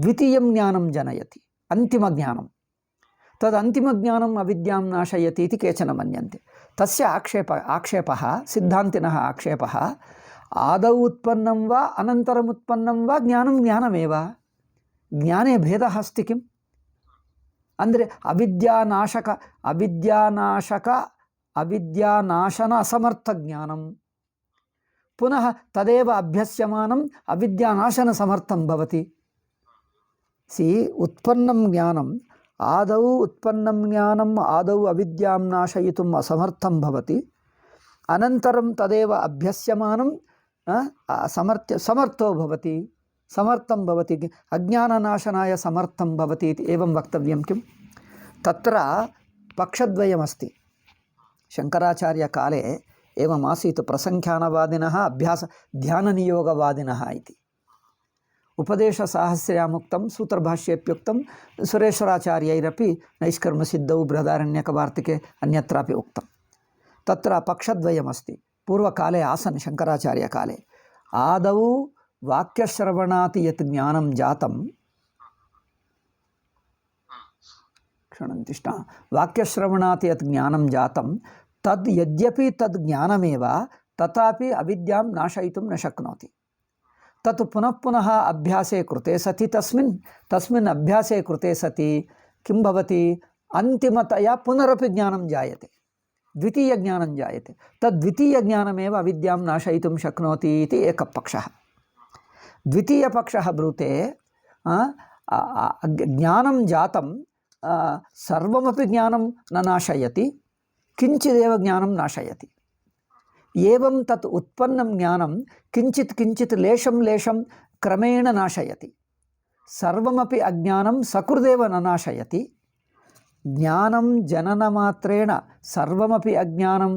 ದ್ವಿತೀಯಂ ಜ್ಞಾನಂ ಜನಯತಿ ಅಂತಿಮ ಜ್ಞಾನಂ. ತದ್ ಅಂತಿಮ ಜ್ಞಾನಂ ಅವಿದ್ಯಾಂ ನಾಶಯತಿ ಇತಿ ಕೇಚನ ಮನ್ಯಂತೆ. ತಸ್ಯ ಆಕ್ಷೇಪಃ ಸಿದ್ಧಾಂತಿನಃ ಆಕ್ಷೇಪಃ ಆದೌ ಉತ್ಪನ್ನಂ ವಾ ಅನಂತರಂ ಉತ್ಪನ್ನಂ ವಾ ಜ್ಞಾನಂ ಜ್ಞಾನಮೇವ, ಜ್ಞಾನೇ ಭೇದಃ ಅಸ್ತಿ ಕಿಂ? ಅಂದರೆ ಅವಿದ್ಯಾನಾಶನ ಅಸಮರ್ಥ ಜ್ಞಾನಂ ಪುನಃ ತದೇವ ಅಭ್ಯಸ್ಯಮಾನಂ ಅವಿದ್ಯಾನಾಶನ ಸಮರ್ಥಂ ಭವತಿ. ಉತ್ಪನ್ನಂ ಜ್ಞಾನಂ ಆದೌ ಉತ್ಪನ್ನಂ ಜ್ಞಾನಂ ಆದೌ ಅವಿದ್ಯಾಂ ನಾಶಯಿತುಂ ಅಸಮರ್ಥಂ ಭವತಿ, ಅನಂತರಂ ತದೇವ ಅಭ್ಯಸ್ಯಮಾನಂ ಸಮರ್ಥೋ ಭವತಿ, ಸಮರ್ಥಂ ಭವತಿ, ಅಜ್ಞಾನನಾಶನಾಯ ಸಮರ್ಥಂ ಭವತಿ ಇತಿ ಏವಂ ವಕ್ತವ್ಯಂ ಕಿಂ? ತತ್ರ ಪಕ್ಷದ್ವಯಮಸ್ತಿ. ಶಂಕರಾಚಾರ್ಯಕಾಲೆ ಏವಮಾಸೀತ್ ಪ್ರಸಂಖ್ಯಾನವಾದಿನಃ ಅಭ್ಯಾಸ ಧ್ಯಾನನಿಯೋಗವಾದಿನಃ ಇತಿ. ಉಪದೇಶಸಾಹಸ್ರ್ಯಾಮುಕ್ತಂ ಸೂತ್ರಭಾಷ್ಯೇಪ್ಯುಕ್ತಂ ಸುರೇಶ್ವರಾಚಾರ್ಯೈರಪಿ ನೈಷ್ಕರ್ಮಸಿದ್ಧೌ ಬೃಹದಾರಣ್ಯಕವಾರ್ತಿಕೆ ಅನ್ಯತ್ರಾಪಿ ಉಕ್ತಂ. ತತ್ರ ಪಕ್ಷದ್ವಯಮಸ್ತಿ. ಪೂರ್ವಕಾಲೆ ಆಸನ್ ಶಂಕರಾಚಾರ್ಯಕಾಲೆ ಆದೌ ವಾಕ್ಯಶ್ರವಣಾತಿ ಯತ್ ಜ್ಞಾನಂ ಜಾತಂ ಕ್ಷಣಂತಿಷ್ಟ ವಾಕ್ಯಶ್ರವಣಾತಿ ಯತ್ ಜ್ಞಾನಂ ಜಾತಂ ತದ್ ಯದ್ಯಪಿ ತದ್ ಜ್ಞಾನಮೇವ ತಥಾಪಿ ಅವಿದ್ಯಾಂ ನಾಶಯಿತುಂ ನ ಶಕ್ನೋತಿ. ತತ್ ಪುನಃ ಅಭ್ಯಾಸೇ ಕೃತೆ ಸತಿ ತಸ್ಮಿನ್ ಅಭ್ಯಾಸೇ ಕೃತೆ ಸತಿ ಕಿಂ ಭವತಿ? ಅಂತಿಮತಯ ಪುನರಪಿ ಜ್ಞಾನಂ ಜಾಯತೆ, ದ್ವಿತೀಯ ಜ್ಞಾನಂ ಜಾಯತೆ. ತದ್ವಿತೀಯ ಜ್ಞಾನಮೇವ ಅವಿದ್ಯಾಂ ನಾಶಯಿತುಂ ಶಕ್ನೋತಿ ಇತಿ ಏಕಃ ಪಕ್ಷಃ. ದ್ವಿತೀಯ ಪಕ್ಷಃ ಬ್ರೂತೆ ಜ್ಞಾನಂ ಜಾತಂ ಸರ್ವಮಪಿ ಜ್ಞಾನಂ ನ ನಾಶಯತಿ, ಕಿಂಚಿದೇವ ಜ್ಞಾನಂ ನಾಶಯತಿ. ಏವಂ ತತ್ ಉತ್ಪನ್ನಂ ಜ್ಞಾನಂ ಕಿಂಚಿತ್ ಲೇಷಂ ಕ್ರಮೇಣ ನಾಶಯತಿ. ಸರ್ವಮಪಿ ಅಜ್ಞಾನಂ ಸಕೃದೇವ ನ ನಾಶಯತಿ. ಜ್ಞಾನಂ ಜನನ ಮಾತ್ರೇಣ ಸರ್ವಮಪಿ ಅಜ್ಞಾನಂ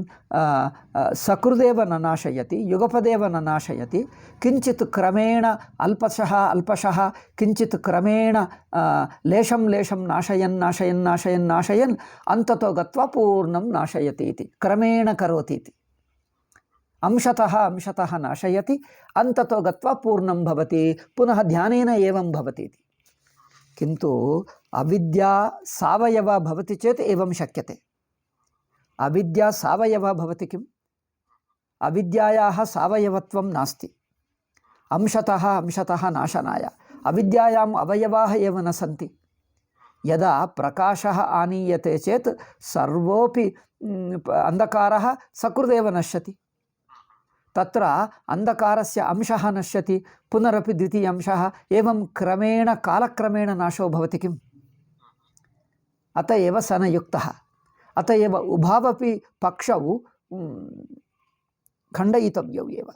ಸಕೃದೇವ ನ ನಾಶಯತಿ, ಯುಗಪದೇವ ನ ನಾಶಯತಿ. ಕಿಂಚಿತ್ ಕ್ರಮೇಣ ಅಲ್ಪಶಃ ಕಿಂಚಿತ್ ಕ್ರಮೇಣ ಲೇಷಂ ನಾಶಯನ್ ಅಂತತೋ ಗತ್ವಾ ಪೂರ್ಣಂ ನಾಶಯತಿ ಇತಿ. ಕ್ರಮೇಣ ಕರೋತಿ ಇತಿ. ಅಂಶತಃ ನಾಶಯತಿ ಅಂತತೋ ಗತ್ವಾ ಪೂರ್ಣಂ ಭವತಿ. ಪುನಃ ಧ್ಯಾನೇನ ಏವಂ ಭವತಿ ಇತಿ. किन्तु अविद्या सावयवा भवति चेत् एवं शक्यते. अविद्या सावयवा भवति किम्? अविद्यायाः सावयवत्वं नास्ति. अंशतः नाशनाय अविद्यायाम् अवयवाः एव न सन्ति. यदा प्रकाशः आनीयते चेत् सर्वोऽपि अन्धकारः सकृदेव नश्यति. तत्र अन्धकारस्य अंशः नश्यति, पुनरपि द्वितीय अंशः, एवं क्रमेण कालक्रमेण नाशो भवति किम्? अत एव स न युक्तः. अत एव उभावपि पक्षौ खण्डयितव्यौ एव.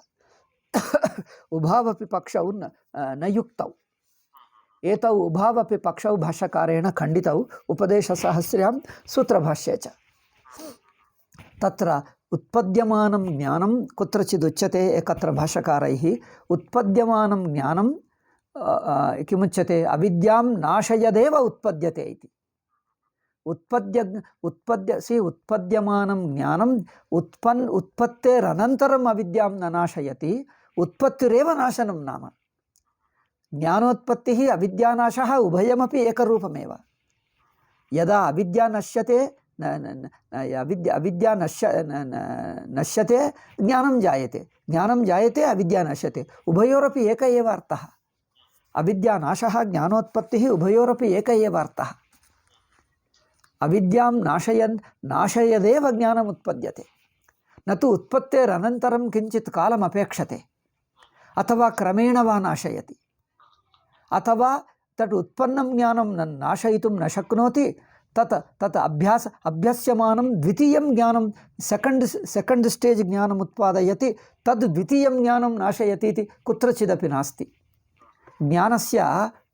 उभावपि पक्षौ न युक्तौ. एतौ उभावपि पक्षौ भाष्यकारेण खण्डितौ उपदेशसाहस्र्यां सूत्रभाष्ये च. तत्र उत्पद्यमानं ज्ञानं कुत्रचिदुच्यते एकत्र भाष्यकारैः. उत्पद्यमानं ज्ञानं किमुच्यते? अविद्यां नाशयदेव उत्पद्यते इति. ಉತ್ಪದ್ಯಮಾನಂ ಜ್ಞಾನಂ ಉತ್ಪತ್ತೇರನಂತರಂ ಅವಿದ್ಯಾಂ ನ ನಾಶಯತಿ ಉತ್ಪತ್ತಿರೇವ ನಾಶನಂ ನಾಮ. ಜ್ಞಾನೋತ್ಪತ್ತಿ ಅವಿದ್ಯಾನಾಶಃ ಉಭಯಮಪಿ ಏಕರೂಪಮೇವ. ಯದಾ ಅವಿದ್ಯಾ ನಶ್ಯತೆ ಅವಿದ್ಯಾ ನಶ್ಯತೆ ಜ್ಞಾನಂ ಜಾಯತೆ ಅವಿದ್ಯಾ ನಶ್ಯತೆ ಉಭಯೋರಪಿ ಏಕ ಏವ ಅರ್ಥಃ. ಅವಿದ್ಯಾನಾಶಃ ಜ್ಞಾನೋತ್ಪತ್ತಿ ಉಭಯೋರಪಿ ಏಕ ಏವ ಅರ್ಥಃ. ಅವಿದ್ಯಾಂ ನಾಶಯದೇವ ಜ್ಞಾನಮುತ್ಪದ್ಯತೆ ನತು ಉತ್ಪತ್ತೇರನಂತರಂ ಕಿಂಚಿತ್ ಕಾಲಮಪೇಕ್ಷತೆ ಅಥವಾ ಕ್ರಮೇಣ ವಾ ನಾಶಯತಿ ಅಥವಾ ತಟ್ ಉತ್ಪನ್ನಂ ಜ್ಞಾನಂ ನಾಶಯಿತುಂ ನ ಶಕ್ನೋತಿ ತತ್ ಅಭ್ಯಸ್ಯಮಾನಂ ದ್ವಿತೀಯಂ ಜ್ಞಾನಂ ಸೆಕೆಂಡ್ ಸ್ಟೇಜ್ ಜ್ಞಾನಂ ಉತ್ಪಾದಯತಿ ತದ್ ದ್ವಿತೀಯಂ ಜ್ಞಾನಂ ನಾಶಯತಿ ಇತಿ ಕುತ್ರಚಿದಪಿ ನಾಸ್ತಿ. ಜ್ಞಾನಸ್ಯ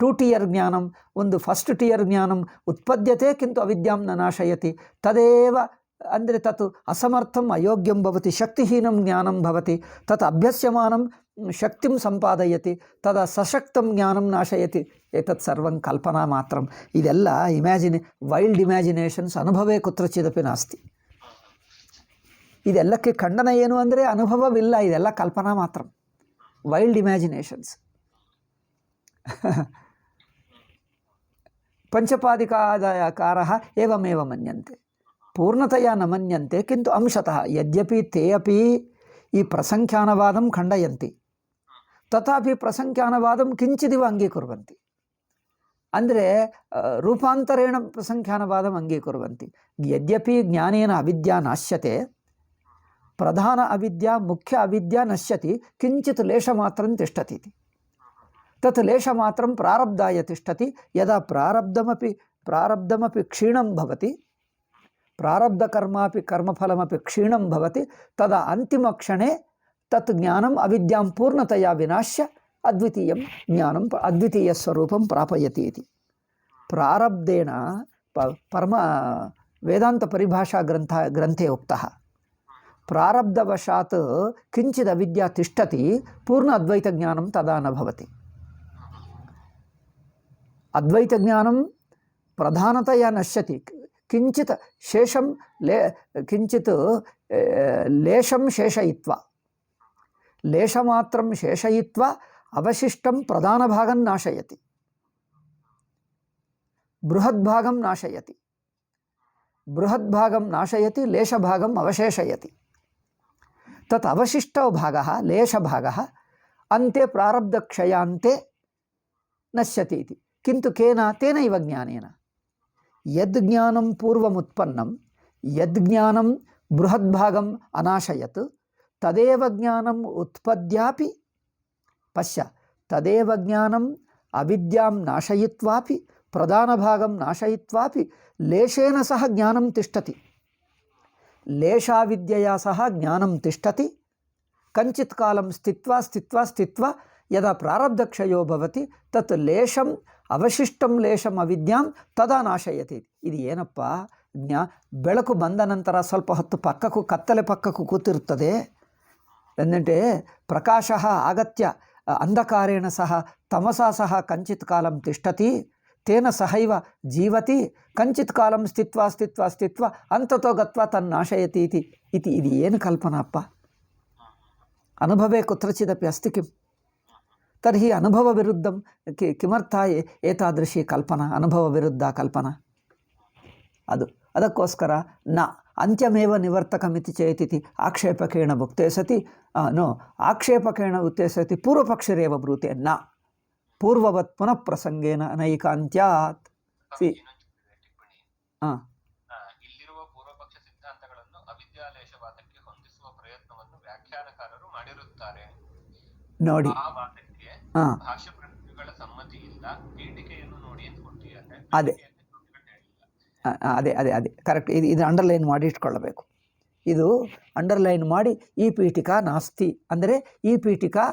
2 ಟಿಯರ್ ಜ್ಞಾನಂ ಒಂದು ಫಸ್ಟ್ ಟಿಯರ್ ಜ್ಞಾನಂ ಉತ್ಪದ್ಯತೆ ಕಿಂತು ಅವಿದ್ಯಾಂ ನ ನಾಶಯತಿ ತದೇವ ಅಂದರೆ ತತ್ ಅಸಮರ್ಥಂ ಅಯೋಗ್ಯಂ ಭವತಿ ಶಕ್ತಿಹೀನಂ ಜ್ಞಾನಂ ಭವತಿ ತತ್ ಅಭ್ಯಸ್ಯಮಾನಂ ಶಕ್ತಿಂ ಸಂಪಾದಯತಿ ತದ ಸಶಕ್ತಂ ಜ್ಞಾನಂ ನಾಶಯತಿ. ಏತತ್ ಸರ್ವಂ ಕಲ್ಪನಾ ಮಾತ್ರಂ. ಇದೆಲ್ಲ ವೈಲ್ಡ್ ಇಮ್ಯಾಜಿನೇಷನ್ಸ್ ಅನುಭವೇ ಕುತ್ರಚಿದಪಿ ನಾಸ್ತಿ. ಇದೆಲ್ಲಕ್ಕೆ ಖಂಡನ ಏನು ಅಂದರೆ ಅನುಭವವಿಲ್ಲ, ಇದೆಲ್ಲ ಕಲ್ಪನಾ ಮಾತ್ರ, ವೈಲ್ಡ್ ಇಮ್ಯಾಜಿನೇಷನ್ಸ್. ಪಂಚಪಾದಿಕಾದಾಯಕಾರಃ ಏವಮೇವ ಮನ್ಯಂತೆ ಪೂರ್ಣತೆಯ ನ ಮನ್ಯಂತೆ ಕಿಂತು ಅಂಶತಃ ಯದ್ಯಪಿ ತೇ ಅಪಿ ಈ ಪ್ರಸಂಖ್ಯಾನವಾದಂ ಖಂಡಯಂತಿ ತಥಾಪಿ ಪ್ರಸಂಖ್ಯಾನವಾದಂ ಕಿಂಚಿದಿವ ಅಂಗೀಕುರ್ವಂತಿ. ಅಂದರೆ ರೂಪಾಂತರೇಣ ಪ್ರಸಂಖ್ಯಾನವಾದಂ ಅಂಗೀಕುರ್ವಂತಿ. ಯದ್ಯಪಿ ಜ್ಞಾನೇನ ಅವಿದ್ಯಾ ನಾಶ್ಯತೆ, ಪ್ರಧಾನ ಅವಿದ್ಯಾ ಮುಖ್ಯ ಅವಿದ್ಯಾ ನಶ್ಯತಿ, ಕಿಂಚಿತ್ ಲೇಷಮಾತ್ರಂ ತಿಷ್ಠತಿ. ತತ್ ಲೇಷಮಾತ್ರಂ ಪ್ರಾರಬ್ಧಾಯ ತಿಷ್ಠತಿ. ಯದಾ ಪ್ರಾರಬ್ಧಮಪಿ ಕ್ಷೀಣಂ ಭವತಿ, ಪ್ರಾರಬ್ಧಕರ್ಮಾಪಿ ಕರ್ಮಫಲಮಪಿ ಕ್ಷೀಣಂ ಭವತಿ, ತದಾ ಅಂತಿಮಕ್ಷಣೆ ತತ್ ಜ್ಞಾನಂ ಅವಿದ್ಯಾಂ ಪೂರ್ಣತೆಯ ವಿನಾಶ್ಯ ಅದ್ವಿತೀಯಂ ಜ್ಞಾನಂ ಅದ್ವಿತೀಯ ಸ್ವರೂಪಂ ಪ್ರಾಪಯತಿ ಇತಿ. ಪ್ರಾರಬ್ಧೇನ ಪರಮ ವೇದಾಂತ ಪರಿಭಾಷಾ ಗ್ರಂಥೆ ಉಕ್ತಃ. ಪ್ರಾರಬ್ಧವಶಾತ್ ಕಿಂಚಿದ್ ಅವಿದ್ಯಾ ತಿಷ್ಠತಿ, ಪೂರ್ಣ ಅದ್ವೈತ ಜ್ಞಾನಂ ತದಾ ನ ಭವತಿ. ಅದ್ವೈತ ಜ್ಞಾನಂ ಪ್ರಧಾನತೆಯ ನಶ್ಯತಿ, ಕಿಂಚಿತ್ ಶೇಷಂ ಕಿಂಚಿತ್ ಲೇಷಂ ಶೇಷಯಿತ್ವ, ಲೇಷಮಾತ್ರಂ ಶೇಷಯಿತ್ವ ಅವಶಿಷ್ಟಂ ಪ್ರಧಾನಭಾಗಂ ನಾಶಯತಿ, ಬೃಹದ್ಭಾಗಂ ನಾಶಯತಿ, ಬೃಹದ್ಭಾಗಂ ನಾಶಯತಿ, ಲೇಷಭಾಗಂ ಅವಶೇಷಯತಿ. ತತ್ ಅವಶಿಷ್ಟೋ ಭಾಗಃ ಲೇಷಭಾಗಃ ಅಂತೆ ಪ್ರಾರಬ್ಧಕ್ಷಯಾಂತೆ ನಶ್ಯತಿ ಇತಿ. ಕಿಂತು ಕೇನ ತೇನೈವ ಜ್ಞಾನೇನ ಯದ್ ಜ್ಞಾನಂ ಪೂರ್ವಮುತ್ಪನ್ನಂ ಯದ್ ಜ್ಞಾನಂ ಬೃಹದ್ಭಾಗಂ ಅನಾಶಯತ್ ತದೇವ ಜ್ಞಾನಂ ಉತ್ಪದ್ಯಾಪಿ ಪಶ್ಯ ತದೇವ ಜ್ಞಾನಂ ಅವಿದ್ಯಾಂ ನಾಶಯಿತ್ವಾಪಿ ಪ್ರಧಾನಭಾಗಂ ನಾಶಯಿತ್ವಾಪಿ ಲೇಷೇನ ಸಹ ಜ್ಞಾನಂ ತಿಷ್ಠತಿ. ಲೇಷಾವಿದ್ಯೆಯ ಸಹ ಜ್ಞಾನಂ ತಿಷ್ಠತಿ. ಕಂಚಿತ್ ಕಾಲಂ ಸ್ಥಿತ್ವಾ ಸ್ಥಿತ್ವಾ ಸ್ಥಿತ್ವಾ ಯದಾ ಪ್ರಾರಬ್ಧಕ್ಷಯೋ ಭವತಿ ತತ್ ಲೇಷಂ ಅವಶಿಷ್ಟಂ ಲೇಷಂ ಅವಿದ್ಯಾಂ ತದಾ ನಾಶಯತಿ. ಇದು ಏನಪ್ಪ ಬೆಳಕು ಬಂದ ನಂತರ ಸ್ವಲ್ಪ ಹೊತ್ತು ಪಕ್ಕಕ್ಕೂ ಕತ್ತಲೆ ಪಕ್ಕಕ್ಕೂ ಕೂತಿರುತ್ತದೆ. ಎಂದಂటే ಪ್ರಕಾಶ ಆಗತ್ಯ ಅಂಧಕಾರೇಣ ಸಹ ತಮಸಾ ಸಹ ಕಂಚಿತ್ ಕಾಲಂ ತಿಷ್ಠತಿ, ತೇನ ಸಹೈವ ಜೀವತಿ, ಕಂಚಿತ್ ಕಾಲಂ ಸ್ಥಿತ್ವಾ ಸ್ಥಿತ್ವಾ ಸ್ಥಿತ್ವಾ ಅಂತತೋ ಗತ್ವಾ ತನ್ನಾಶಯತಿ ಇತಿ. ಇದು ಏನು ಕಲ್ಪನಾಪ್ಪ? ಅನುಭವೇ ಕುತ್ರಚಿದಪಿ ಅಸ್ತಿ ಕಿಂ? ತರ್ಹಿ ಅನುಭವ ವಿರುದ್ಧಂ ಕಿಮರ್ಥ ಏತಾದೃಶಿ ಕಲ್ಪನಾ, ಅನುಭವ ವಿರುದ್ಧ ಕಲ್ಪನಾ? ಅದಕ್ಕೋಸ್ಕರ ನ ಅಂತ್ಯಮೇವ ನಿವರ್ತಕಮಿತಿ ಚೇತಿತಿ ಆಕ್ಷೇಪಕೇಣ ಭುಕ್ತೆ ಸತಿ ಆಕ್ಷೇಪಕೇಣ ಉಕ್ತೆ ಸತಿ ಪೂರ್ವಪಕ್ಷರೇವ ಬ್ರೂತೆ ನ ಪೂರ್ವವತ್ ಪುನಃ ಪ್ರಸಂಗೇನ ಅನೈಕಾಂತ್ಯಾತ್. ಟಿಪ್ಪಣಿ ಹಾಂ, ಇಲ್ಲಿರುವ ಪೂರ್ವಪಕ್ಷ ಸಿದ್ಧಾಂತಗಳನ್ನು ಅವಿದ್ಯಾಲೇಶವಾದಕ್ಕೆ ಹೊಂದಿಸುವ ಪ್ರಯತ್ನವನ್ನು ವ್ಯಾಖ್ಯಾನಕಾರರು ಮಾಡಿರುತ್ತಾರೆ. ನೋಡಿ, ಆ ವಾದಕ್ಕೆ ಹಾಂ, ಭಾಷ್ಯ ಪ್ರತಿಗಳ ಸಮ್ಮತಿ ಇಲ್ಲ, ಪೀಠಿಕೆಯನ್ನು ನೋಡಿ ಅಂತ ಕೊಟ್ಟಿದ್ದಾರೆ. ಅದೇ ಕರೆಕ್ಟ್. ಇದು ಅಂಡರ್ಲೈನ್ ಮಾಡಿ ಇಟ್ಕೊಳ್ಳಬೇಕು. ಇದು ಅಂಡರ್ಲೈನ್ ಮಾಡಿ ಈ ಪೀಠಿಕಾ ನಾಸ್ತಿ ಅಂದರೆ ಈ ಪೀಠಿಕೆ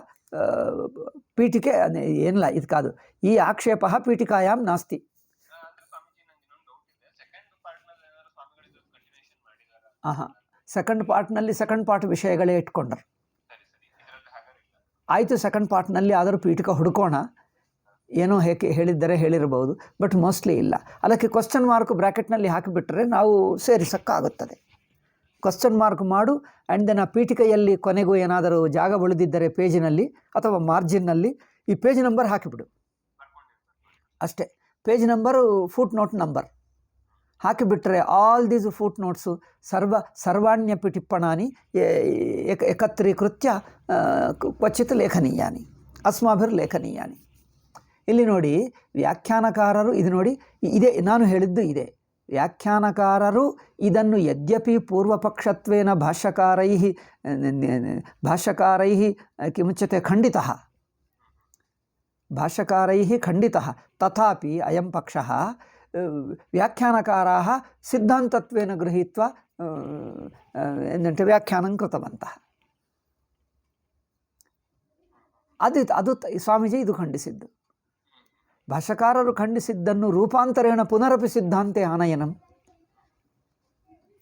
ಏನಿಲ್ಲ ಇದು ಕಾದು, ಈ ಆಕ್ಷೇಪ ಪೀಠಿಕಾಯಾಮ್ ನಾಸ್ತಿ. ಹಾಂ, ಸೆಕೆಂಡ್ ಪಾರ್ಟ್ ವಿಷಯಗಳೇ ಇಟ್ಕೊಂಡ್ರು. ಆಯಿತು, ಸೆಕೆಂಡ್ ಪಾರ್ಟ್ನಲ್ಲಿ ಆದರೂ ಪೀಠಿಕ ಹುಡ್ಕೋಣ. ಏನೋ ಹೇಳಿದ್ದರೆ ಹೇಳಿರಬಹುದು, ಬಟ್ ಮೋಸ್ಟ್ಲಿ ಇಲ್ಲ. ಅದಕ್ಕೆ ಕ್ವಶ್ಚನ್ ಮಾರ್ಕ್ ಬ್ರ್ಯಾಕೆಟ್ನಲ್ಲಿ ಹಾಕಿಬಿಟ್ರೆ ನಾವು ಸೇರಿಸೋಕ್ಕಾಗುತ್ತದೆ. ಕ್ವಶ್ಚನ್ ಮಾರ್ಕ್ ಮಾಡು, ಆ್ಯಂಡ್ ದೆನ್ ಆ ಪೀಠಿಕೆಯಲ್ಲಿ ಕೊನೆಗೂ ಏನಾದರೂ ಜಾಗ ಉಳಿದಿದ್ದರೆ ಪೇಜಿನಲ್ಲಿ ಅಥವಾ ಮಾರ್ಜಿನ್ನಲ್ಲಿ ಈ ಪೇಜ್ ನಂಬರ್ ಹಾಕಿಬಿಡು ಅಷ್ಟೇ. Page number, foot note number ಹಾಕಿಬಿಟ್ರೆ ಆಲ್ ದೀಸ್ ಫುಟ್ ನೋಟ್ಸು ಸರ್ವಾಣ್ಯಪಿ ಟಿಪ್ಪಣಾನಿ ಏಕತ್ರೀಕೃತ್ಯ ಕ್ವಚಿತ್ ಲೇಖನೀಯಾನಿ ಅಸ್ಮಾಭಿರ್ಲೇಖನೀಯಾನಿ. ಇಲ್ಲಿ ನೋಡಿ, ವ್ಯಾಖ್ಯಾನಕಾರರು ಇದು ನೋಡಿ, ಇದೇ ನಾನು ಹೇಳಿದ್ದು ಇದೆ. ವ್ಯಾಖ್ಯಾನಕಾರರು ಇದನ್ನು ಯದ್ಯಪಿ ಪೂರ್ವಪಕ್ಷತ್ವೇನ ಭಾಷ್ಯಕಾರೈಃ ಕಿಮುಚ್ಯತೆ ಭಾಷ್ಯಕಾರೈಃ ಖಂಡಿತಃ ತಥಾಪಿ ಅಯಂ ಪಕ್ಷಃ ವ್ಯಾಖ್ಯಾನಕಾರಾः ಸಿದ್ಧಾಂತತ್ವೇನ ಗೃಹೀತ್ವ ವ್ಯಾಖ್ಯಾನಂ ಕೃತವಂತಃ. ಅದು ಸ್ವಾಮೀಜಿ ಇದು ಖಂಡಿಸಿದ್ದು. ಭಾಷ್ಯಕಾರರು ಖಂಡಿಸಿದ್ದನ್ನು ರೂಪಾಂತರೇಣ ಪುನರಪಿ ಸಿದ್ಧಾಂತೆ ಆನಯನಂ.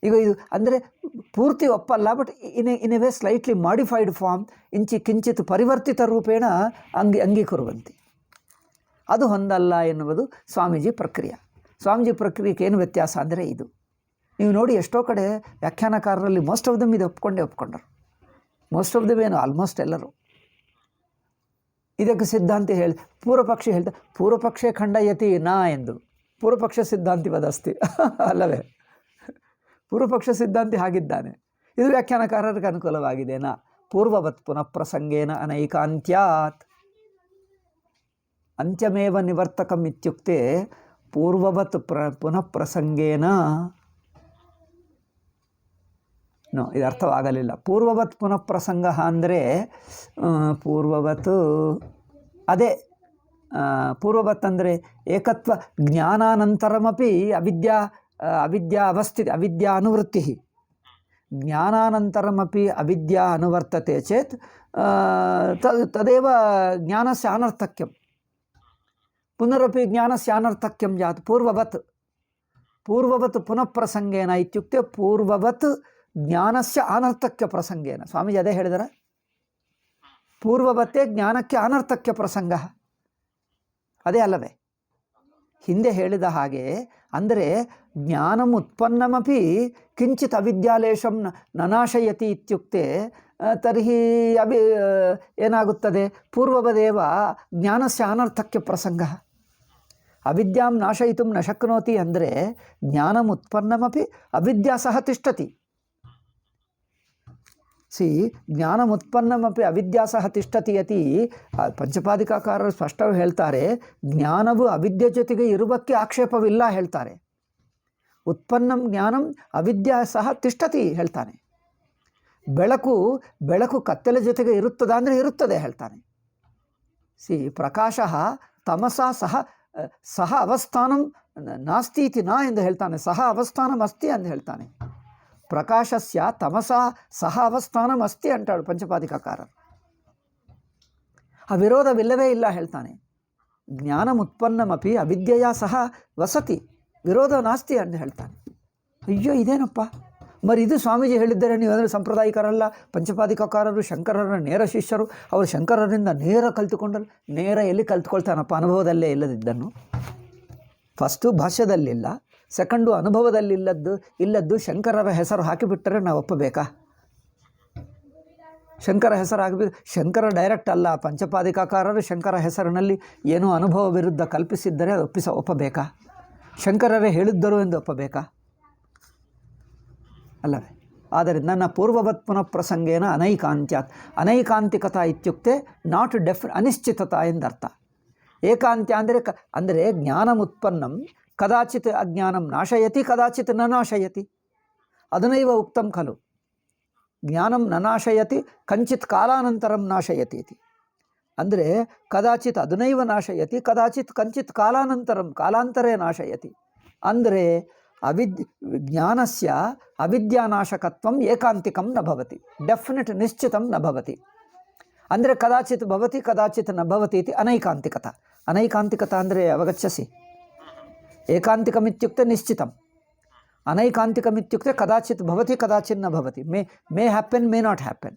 ಈಗ ಇದು ಅಂದರೆ ಪೂರ್ತಿ ಒಪ್ಪಲ್ಲ, but in a way slightly modified form ಕಿಂಚಿತ್ ಪರಿವರ್ತಿತ ರೂಪೇಣ ಅಂಗೀಕುರುವಂತೆ. ಅದು ಹೊಂದಲ್ಲ ಎನ್ನುವುದು ಸ್ವಾಮೀಜಿ ಪ್ರಕ್ರಿಯೆ. ಸ್ವಾಮೀಜಿ ಪ್ರಕ್ರಿಯೆಗೆ ಏನು ವ್ಯತ್ಯಾಸ ಅಂದರೆ ಇದು. ನೀವು ನೋಡಿ, ಎಷ್ಟೋ ಕಡೆ ವ್ಯಾಖ್ಯಾನಕಾರರಲ್ಲಿ ಮೋಸ್ಟ್ ಆಫ್ ದಮ್ ಇದು ಒಪ್ಕೊಂಡರು. ಮೋಸ್ಟ್ ಆಫ್ ದಮ್ ಏನು, ಆಲ್ಮೋಸ್ಟ್ ಎಲ್ಲರೂ ಇದಕ್ಕೆ ಸಿದ್ಧಾಂತಿ ಪೂರ್ವಪಕ್ಷಿ ಹೇಳ್ತಾರೆ, ಪೂರ್ವಪಕ್ಷೇ ಖಂಡಯತಿ ನಾ ಎಂದು. ಪೂರ್ವಪಕ್ಷ ಸಿದ್ಧಾಂತಿ ವದಸ್ತಿ ಅಲ್ಲವೇ? ಪೂರ್ವಪಕ್ಷ ಸಿದ್ಧಾಂತಿ ಹಾಗಿದ್ದಾನೆ. ಇದು ವ್ಯಾಖ್ಯಾನಕಾರರಿಗೆ ಅನುಕೂಲವಾಗಿದೆನಾ? ಪೂರ್ವವತ್ ಪುನಃ ಪ್ರಸಂಗೇನ ಅನೈಕಾಂತ್ಯಾತ್ ಅಂತ್ಯಮೇವ ನಿವರ್ತಕಂ ಇತ್ಯುಕ್ತೆ ಪೂರ್ವವತ್ ಪುನಃ ಪ್ರಸಂಗೇನ. ನೋ, ಇದು ಅರ್ಥವಾಗಲಿಲ್ಲ. ಪೂರ್ವವತ್ ಪುನಃ ಪ್ರಸಂಗ ಅಂದರೆ ಪೂರ್ವವತ್ ಅದೇ ಪೂರ್ವವತ್ ಅಂದರೆ ಏಕತ್ವ ಜ್ಞಾನಾನಂತರಮಪಿ ಅವಿದ್ಯಾ ಅನುವೃತ್ತಿ. ಜ್ಞಾನಾನಂತರಮಪಿ ಅವಿದ್ಯಾ ಅನುವರ್ತತೆ ಚೇತ್ ತದೇವ ಜ್ಞಾನಸ್ಯ ಅನರ್ಥಕ್ಯಂ. ಪುನರಪಿ ಜ್ಞಾನಸ್ಯ ಅನರ್ಥಕ್ಯಂ ಜಾತ್ ಪೂರ್ವವತ್ ಪುನಃ ಪ್ರಸಂಗೇನ ಇತ್ಯುಕ್ತೆ ಪೂರ್ವವತ್ ಜ್ಞಾನಸ್ಯ ಅನರ್ಥಕ್ಯ ಪ್ರಸಂಗೇನ. ಸ್ವಾಮೀಜಿ ಅದೇ ಹೇಳಿದರೆ, ಪೂರ್ವವತ್ತೇ ಜ್ಞಾನಕ್ಕೆ ಅನರ್ಥಕ್ಯ ಪ್ರಸಂಗ. ಅದೇ ಅಲ್ಲವೇ ಹಿಂದೆ ಹೇಳಿದ ಹಾಗೆ? ಅಂದರೆ ಜ್ಞಾನಂ ಉತ್ಪನ್ನಮಪಿ ಕಿಂಚಿತ್ ಅವಿದ್ಯಾಲೇಶಂ ನನಾಶಯತಿ ಇತ್ಯುಕ್ತೆ ತರ್ಹಿ ಏನಾಗುತ್ತದೆ? ಪೂರ್ವವದೇವ ಜ್ಞಾನಸ್ಯ ಅನರ್ಥಕ್ಯ ಪ್ರಸಂಗ. ಅವಿದ್ಯಾಂ ನಾಶಯಿತು ನ ಶಕ್ನೋತಿ ಅಂದರೆ ಜ್ಞಾನಂ ಉತ್ಪನ್ನಮಪಿ ಅವಿದ್ಯಾ ಸಹ ತಿಷ್ಠತಿ. ಜ್ಞಾನಮುತ್ಪನ್ನಮಪಿ ಅವಿದ್ಯಾ ಸಹ ತಿಷ್ಠತಿ ಯತಿ. ಪಂಚಪಾದಿಕಾಕಾರರು ಸ್ಪಷ್ಟವಾಗಿ ಹೇಳ್ತಾರೆ, ಜ್ಞಾನವು ಅವಿದ್ಯೆ ಜೊತೆಗೆ ಇರುವಕ್ಕೆ ಆಕ್ಷೇಪವಿಲ್ಲ ಹೇಳ್ತಾರೆ. ಉತ್ಪನ್ನಂ ಜ್ಞಾನಂ ಅವಿದ್ಯಾ ಸಹ ತಿಷ್ಠತಿ ಹೇಳ್ತಾನೆ. ಬೆಳಕು ಕತ್ತಲೆ ಜೊತೆಗೆ ಇರುತ್ತದೆ ಅಂದರೆ ಇರುತ್ತದೆ ಹೇಳ್ತಾನೆ. ಪ್ರಕಾಶ ತಮಸ ಸಹ ಅವಸ್ಥಾನಂ ನಾಸ್ತಿ ಇತಿ ನಾ ಎಂದು ಹೇಳ್ತಾನೆ. ಸಹ ಅವಸ್ಥಾನಂ ಅಸ್ತಿ ಎಂದು ಹೇಳ್ತಾನೆ. ಪ್ರಕಾಶಸ್ಯ ತಮಸ ಸಹ ಅವಸ್ಥಾನಂ ಅಸ್ತಿ ಅಂಟಾಳು ಪಂಚಪಾದಿಕಾಕಾರರು. ಆ ವಿರೋಧವಿಲ್ಲವೇ ಇಲ್ಲ ಹೇಳ್ತಾನೆ. ಜ್ಞಾನಮುತ್ಪನ್ನಮಪಿ ಅವಿದ್ಯೆಯ ಸಹ ವಸತಿ, ವಿರೋಧ ನಾಸ್ತಿ ಅಂತ ಹೇಳ್ತಾನೆ. ಅಯ್ಯೋ ಇದೇನಪ್ಪ, మరి ಇದು ಸ್ವಾಮೀಜಿ ಹೇಳಿದ್ದಾರೆ. ನೀವು ಅಂದರೆ ಸಂಪ್ರದಾಯಿಕರಲ್ಲ, ಪಂಚಪಾದಿಕಾಕಾರರು ಶಂಕರರ ನೇರ ಶಿಷ್ಯರು. ಅವರು ಶಂಕರರಿಂದ ನೇರ ಕಲ್ತುಕೊಂಡರು. ನೇರ ಎಲ್ಲಿ ಕಲ್ತ್ಕೊಳ್ತಾನಪ್ಪ? ಅನುಭವದಲ್ಲೇ ಇಲ್ಲದಿದ್ದನ್ನು. ಫಸ್ಟು ಭಾಷ್ಯದಲ್ಲಿಲ್ಲ, ಸೆಕೆಂಡು ಅನುಭವದಲ್ಲಿಲ್ಲದ್ದು ಶಂಕರರ ಹೆಸರು ಹಾಕಿಬಿಟ್ಟರೆ ನಾವು ಒಪ್ಪಬೇಕಾ? ಶಂಕರ ಹೆಸರು ಹಾಕಬೇಕು. ಶಂಕರ ಡೈರೆಕ್ಟ್ ಅಲ್ಲ, ಪಂಚಪಾದಿಕಾಕಾರರು ಶಂಕರ ಹೆಸರಿನಲ್ಲಿ ಏನೋ ಅನುಭವ ವಿರುದ್ಧ ಕಲ್ಪಿಸಿದ್ದರೆ ಅದು ಒಪ್ಪಬೇಕಾ? ಶಂಕರರೇ ಹೇಳಿದ್ದರು ಎಂದು ಒಪ್ಪಬೇಕಾ? ಅಲ್ಲವೇ? ಆದ್ದರಿಂದ ನನ್ನ ಪೂರ್ವವತ್ ಪುನಃ ಪ್ರಸಂಗೇನ ಅನೈಕಾಂತ್ಯಾತ್. ಅನೈಕಾಂತಿಕತಾ ಇತ್ಯುಕ್ತೆ ನಾಟ್ ಅನಿಶ್ಚಿತತಾ ಎಂದರ್ಥ. ಏಕಾಂತ್ಯ ಅಂದರೆ ಜ್ಞಾನಮುತ್ಪನ್ನಂ ಕದಾಚಿತ್ ಅಜ್ಞಾನಂ ನಾಶಯತಿ, ಕದಾಚಿತ್ ನ ನಾಶಯತಿ. ಅದನೈವ ಉಕ್ತಂ ಖಲು ಜ್ಞಾನಂ ನ ನಾಶಯತಿ ಕಂಚಿತ್ ಕಾಲಾನಂತರಂ ನಾಶಯತಿ ಇತಿ. ಅಂದರೆ ಕದಾಚಿತ್ ಅದನೈವ ನಾಶಯತಿ, ಕದಾಚಿತ್ ಕಂಚಿತ್ ಕಾಲಾಂತರೇ ನಾಶಯತಿ. ಅಂದರೆ ಜ್ಞಾನಸ್ಯ ಅವಿದ್ಯಾನಾಶಕತ್ವಂ ಏಕಾಂತಿಕಂ ನ ಭವತಿ, ಡೆಫಿನೆಟ್ ನಿಶ್ಚಿತಂ ನ ಭವತಿ. ಅಂದರೆ ಕದಾಚಿತ್ ಭವತಿ ಕದಾಚಿತ್ ನ ಭವತಿ ಇತಿ ಅನೈಕಾಂತಿಕತ. ಅನೈಕಾಂತಿಕತ ಅಂದರೆ ಅವಗಚ್ಚಸಿ. ಏಕಾಂತಿಕಮಿತ್ಯುಕ್ತೆ ನಿಶ್ಚಿತಂ, ಅನೈಕಾಂತಿಕಮಿತ್ಯುಕ್ತೆ ಕದಾಚಿತ್ ಭವತಿ ಕದಾಚಿತ್ ನ ಭವತಿ. May happen, may not happen.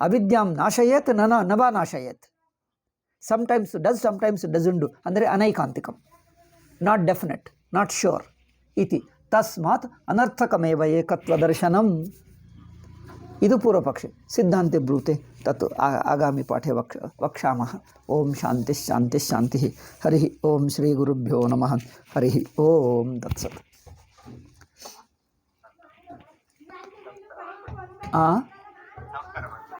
ಅವಿದ್ಯಾಂ ನಾಶಯೇತ್ ನವಾ ನಾಶಯೇತ್. Sometimes does sometimes doesn't do ಅಂದರೆ ಅನೈಕಾಂತಿಕಂ, ನಾಟ್ ಡೆಫಿನೆಟ್, ನಾಟ್ ಶ್ಯೂರ್ ಇತಿ. ತಸ್ಮಾತ್ ಅನರ್ಥಕಮೇವ ಏಕತ್ವ ದರ್ಶನಂ. ಇದು ಪೂರ್ವಪಕ್ಷೆ. ಸಿದ್ಧಾಂತೆ ಬ್ರೂತೆ ತತ್ ಆಗಾಮಿ ಪಾಠೆ ವಕ್ಷಾಮಃ. ಓಂ ಶಾಂತಿ ಶಾಂತಿ ಶಾಂತಿ. ಹರಿ ಓಂ ಶ್ರೀ ಗುರುಭ್ಯೋ ನಮಃ. ಹರಿ ಓಂ ತತ್ಸತ್.